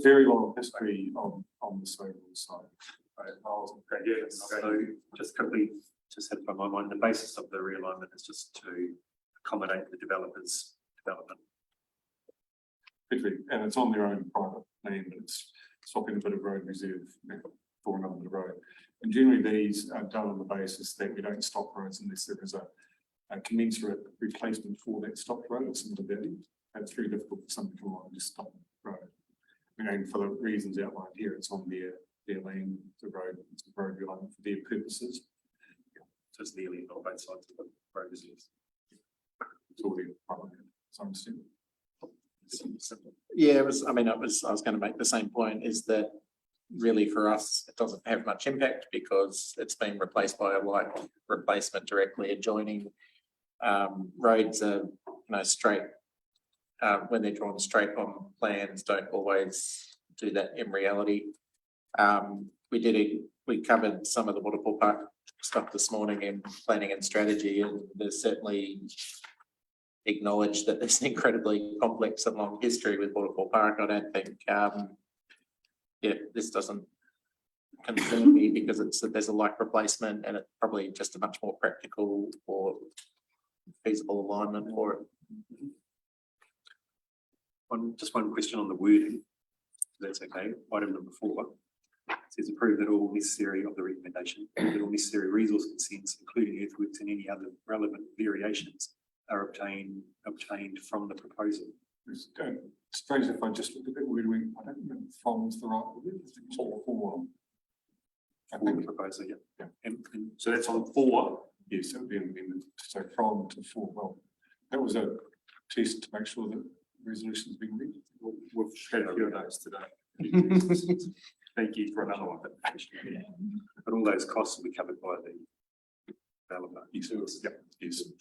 Very long history on the overall site. Right. Yeah, so just quickly, just had from my mind, the basis of the realignment is just to accommodate the developers' development. And it's on their own private land. It's swapping a bit of road reserve for another bit of road. And generally these are done on the basis that we don't stop roads unless there is a commensurate replacement for that stopped road of similar value. And it's very difficult for somebody to come along and just stop the road. And for the reasons outlined here, it's on their land, the road, it's a road realignment for their purposes. So it's nearly on both sides of the road reserves. It's all their private land, so I'm assuming. Yeah, I was going to make the same point, is that really for us, it doesn't have much impact because it's been replaced by a like replacement directly adjoining. Roads are, straight, when they're drawn straight on plans, don't always do that in reality. We covered some of the Waterfall Park stuff this morning in planning and strategy, and there's certainly acknowledged that there's an incredibly complex and long history with Waterfall Park. I don't think, this doesn't concern me because there's a like replacement and it's probably just a much more practical or feasible alignment for it. Just one question on the wording. That's okay. Item number 4 says approve that all necessary of the recommendation, that all necessary resource consents, including earthworks and any other relevant variations, are obtained from the proposal. It's strange if I just look at that word. I don't know if from's the right word. It's for. I think the proposal, yeah. And so that's on 4. Yes, it would be amended. So from to 4. Well, that was a test to make sure that the resolution's been read. We've had a few of those today. Thank you for another one. But all those costs will be covered by the developer. Yes,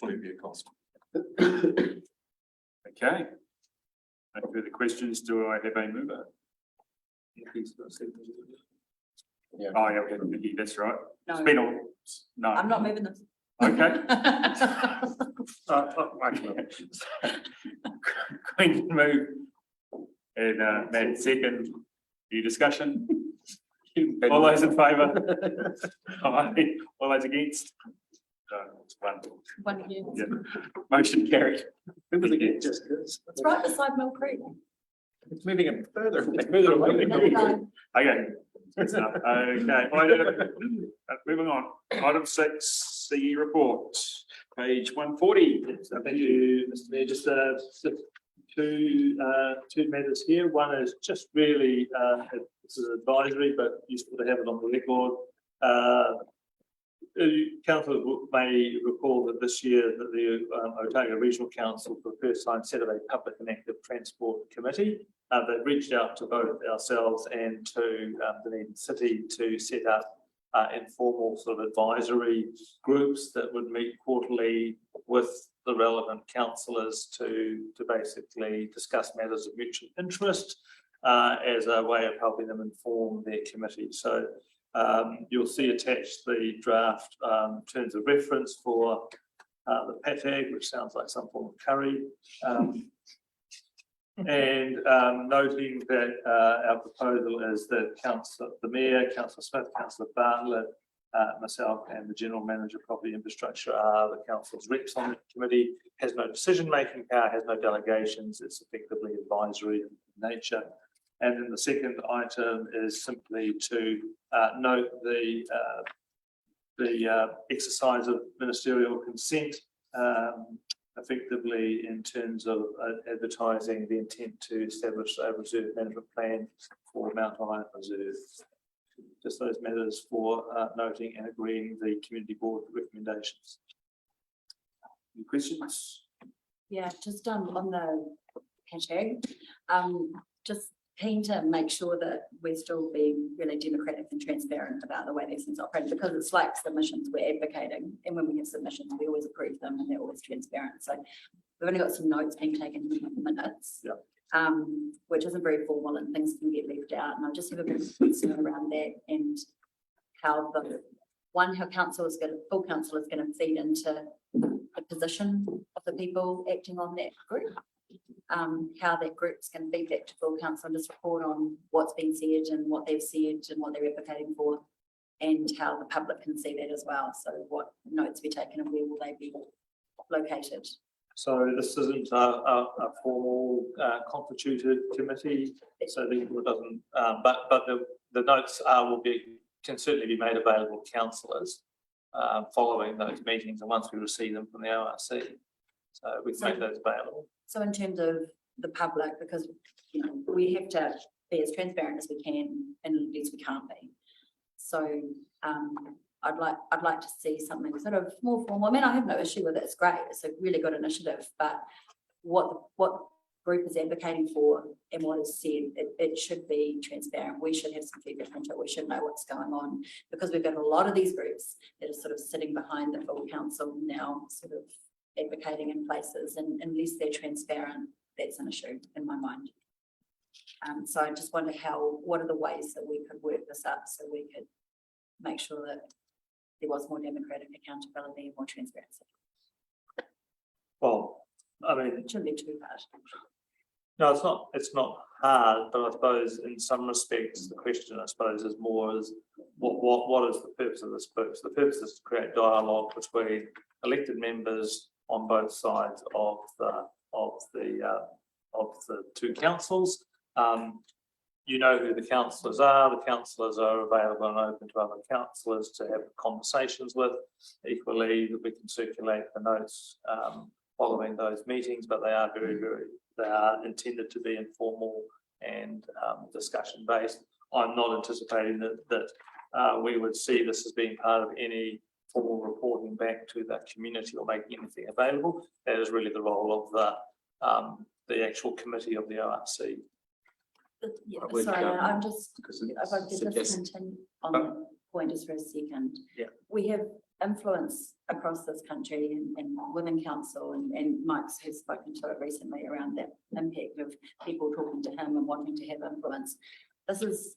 fully be a cost. Okay. No further questions. Do I have a mover? Yeah. Oh, yeah, okay, Nikki, that's right. No. It's been all, no. I'm not moving this. Okay. Queen move. And Matt second. Any discussion? All those in favour? All those against? No, it's one. Again. Yeah. Motion carried. Who was against? It's right beside Mill Creek. It's moving it further. Further away. No. Okay. Okay. Moving on. Item 6, CE report. Page 140. So thank you, Mr. Mayor. Just two matters here. One is just really, this is advisory, but useful to have it on the record. Councillors may recall that this year that the Otago Regional Council for the first time set up a public and active transport committee. They've reached out to both ourselves and to Dunedin City to set up informal sort of advisory groups that would meet quarterly with the relevant councillors to basically discuss matters of mutual interest as a way of helping them inform their committee. So you'll see attached the draft terms of reference for the PATAG, which sounds like some form of curry. And noting that our proposal is that the Mayor, Councillor Smith, Councillor Bartlett, myself and the General Manager of Property Infrastructure are the Council's reps on the committee, has no decision-making power, has no delegations, it's effectively advisory in nature. And then the second item is simply to note the exercise of ministerial consent effectively in terms of advertising the intent to establish a reserve management plan for Mount Iron Reserve. Just those matters for noting and agreeing the community board recommendations. Any questions? Yeah, just on the hashtag, just keen to make sure that we're still being really democratic and transparent about the way these things operate, because it's like submissions we're advocating, and when we have submissions we always approve them and they're always transparent. So we've only got some notes being taken in the minutes, which isn't very formal and things can get left out, and I just have a bit of concern around that and how how council is going to, full council is going to feed into the position of the people acting on that group. How that group's going to feed back to full council and just report on what's been said and what they've said and what they're advocating for, and how the public can see that as well. So what notes be taken and where will they be located? So this isn't a formal constituted committee, so therefore it doesn't. But the notes can certainly be made available to councillors following those meetings, and once we receive them from the ORC, so we can make those available. So in terms of the public, because we have to be as transparent as we can, and at least we can't be. So I'd like to see something sort of more formal. I mean, I have no issue with it. It's great. It's a really good initiative. But what the group is advocating for and what is said, it should be transparent. We should have some feedback into it. We should know what's going on, because we've got a lot of these groups that are sort of sitting behind the full council now, sort of advocating in places, and unless they're transparent, that's an issue in my mind. So I just wonder what are the ways that we could work this up so we could make sure that there was more democratic accountability and more transparency. Well, I mean, it shouldn't be too hard. No, it's not hard, but I suppose in some respects the question, I suppose, is more is what is the purpose of this group? The purpose is to create dialogue between elected members on both sides of the two councils. You know who the councillors are. The councillors are available and open to other councillors to have conversations with. Equally, that we can circulate the notes following those meetings, but they are they are intended to be informal and discussion based. I'm not anticipating that we would see this as being part of any formal reporting back to the community or making anything available. That is really the role of the actual committee of the ORC. Yeah, sorry, I'm just, if I could just continue on the point just for a second. Yeah. We have influence across this country and within council, and Mike's has spoken to it recently around that impact of people talking to him and wanting to have influence. This is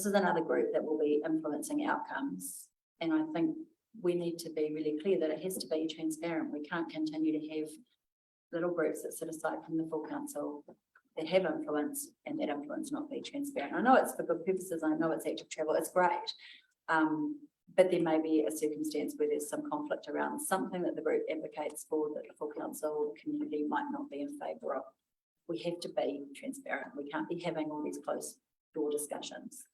another group that will be influencing outcomes, and I think we need to be really clear that it has to be transparent. We can't continue to have little groups that sit aside from the full council that have influence and that influence not be transparent. I know it's for good purposes. I know it's active travel. It's great. But there may be a circumstance where there's some conflict around something that the group advocates for that the full council or the community might not be in favour of. We have to be transparent. We can't be having all these closed door discussions.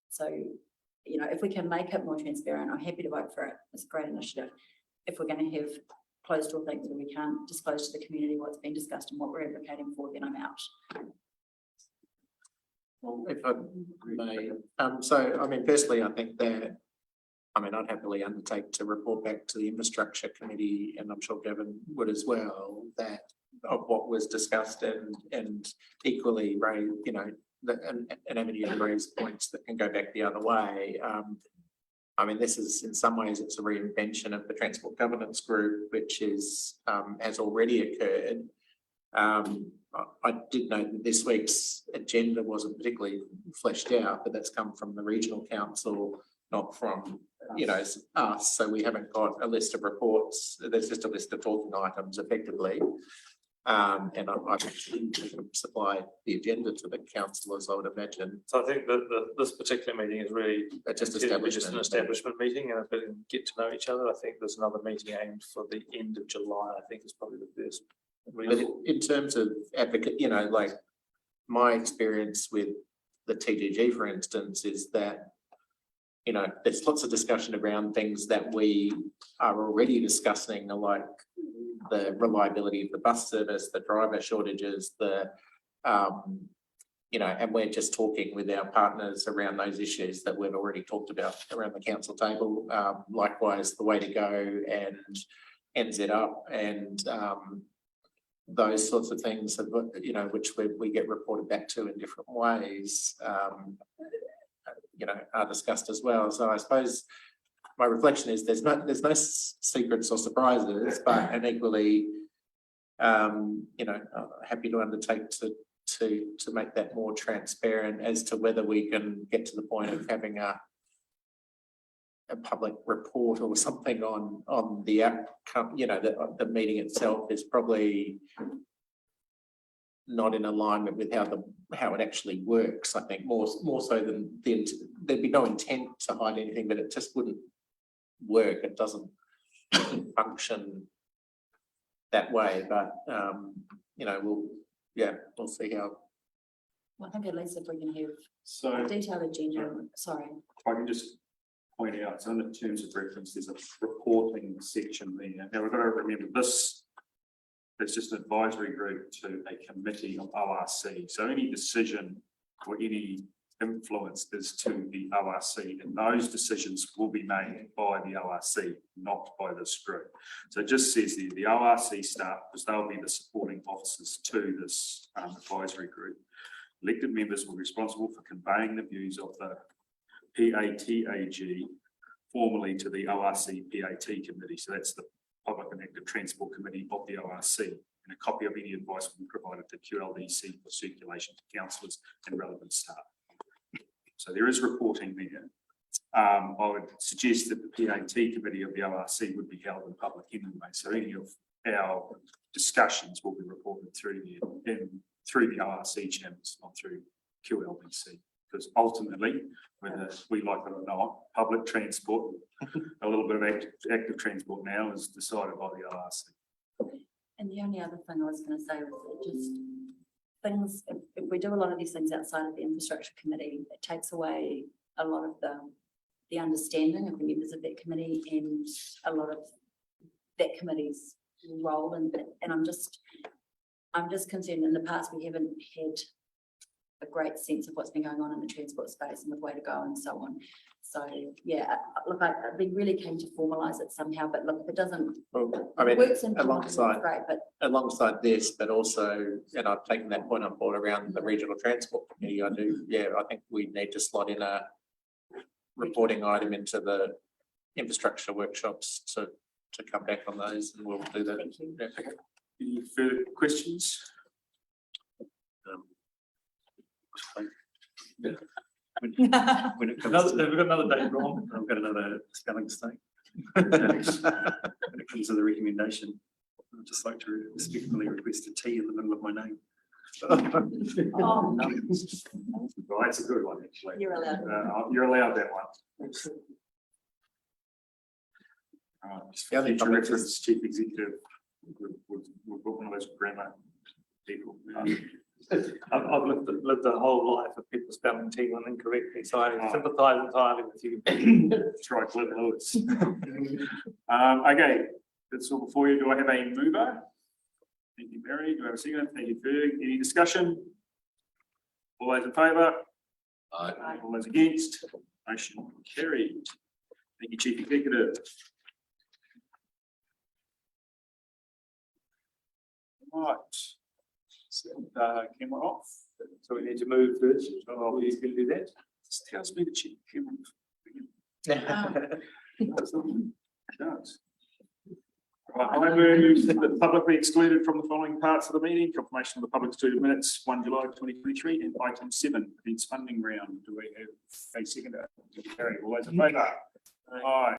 So, if we can make it more transparent, I'm happy to vote for it. It's a great initiative. if we're going to have closed door things where we can't disclose to the community what's been discussed and what we're advocating for, then I'm out. Well, if I may, so I mean, firstly, I think that, I mean, I'd happily undertake to report back to the infrastructure committee, and I'm sure Gavin would as well, that of what was discussed and equally raise, you know, an avenue to raise points that can go back the other way. I mean, this is in some ways it's a reinvention of the Transport Governance Group, which is has already occurred. I did note that this week's agenda wasn't particularly fleshed out, but that's come from the regional council, not from, you know, us. So we haven't got a list of reports. There's just a list of talking items effectively. And I supply the agenda to the councillors, I would imagine. So I think that this particular meeting is really just an establishment meeting, and if we can get to know each other, I think there's another meeting aimed for the end of July. I think is probably the best. But in terms of advocate, you know, like my experience with the TGG, for instance, is that, you know, there's lots of discussion around things that we are already discussing, like the reliability of the bus service, the driver shortages, the, you know, and we're just talking with our partners around those issues that we've already talked about around the council table. Likewise, the way to go and NZ up and those sorts of things, you know, which we get reported back to in different ways, you know, are discussed as well. So I suppose my reflection is there's no secrets or surprises, but and equally, you know, happy to undertake to make that more transparent as to whether we can get to the point of having a public report or something on the outcome. You know, the meeting itself is probably not in alignment with how it actually works. I think more so than there'd be no intent to hide anything, but it just wouldn't work. It doesn't function that way. But you know, we'll see how. Well, I think at least if we can have So a detailed agenda. Sorry. I can just point out, so in the terms of reference, there's a reporting section there. Now we've got to remember this. It's just an advisory group to a committee of ORC. So any decision or any influence is to the ORC, and those decisions will be made by the ORC, not by this group. So it just says there, the ORC staff, because they'll be the supporting officers to this advisory group. Elected members will be responsible for conveying the views of the PATAG formally to the ORC PAT committee. So that's the Public and Active Transport Committee of the ORC, and a copy of any advice will be provided to QLDC for circulation to councillors and relevant staff. So there is reporting there. I would suggest that the PAT committee of the ORC would be held in public anyway. So any of our discussions will be reported through the ORC channels, not through QLDC. Because ultimately, whether we like it or not, public transport, a little bit of active transport now is decided by the ORC. And the only other thing I was going to say was that just things, if we do a lot of these things outside of the infrastructure committee, it takes away a lot of the understanding of the members of that committee and a lot of that committee's role. And I'm just concerned in the past we haven't had a great sense of what's been going on in the transport space and the way to go and so on. So yeah, look, I'd be really keen to formalise it somehow, but look, if it doesn't, well, I mean, works in alongside great, but alongside this, but also, and I've taken that point on board around the regional transport committee. I think we need to slot in a reporting item into the infrastructure workshops to come back on those, and we'll do that. Thank you. Yeah. Any further questions? When it comes to, we've got another date wrong. I've got another spelling mistake. When it comes to the recommendation, I'd just like to respectfully request a T in the middle of my name. Oh, Well, that's a good one, actually. you're allowed. You're allowed that one. Just for future reference, chief executive, we've got one of those grammar people. I've lived a whole life of people spelling T1 incorrectly, so I sympathise entirely with you. Try Clint Lewis. Okay, that's all before you. Do I have a mover? Thank you, Mary. Do I have a second? Thank you, Ferg. Any discussion? All those in favour? Aye. All those against? Motion carried. Thank you, Chief Executive. Right. Camera off. So we need to move first. Oh, you can do that. Just tells me the chief. Camera off. Right, I move that publicly excluded from the following parts of the meeting: confirmation of the public excluded minutes, 1 July 2023, and item 7, events funding round. Do we have a seconder? Carry all those in favour? Aye.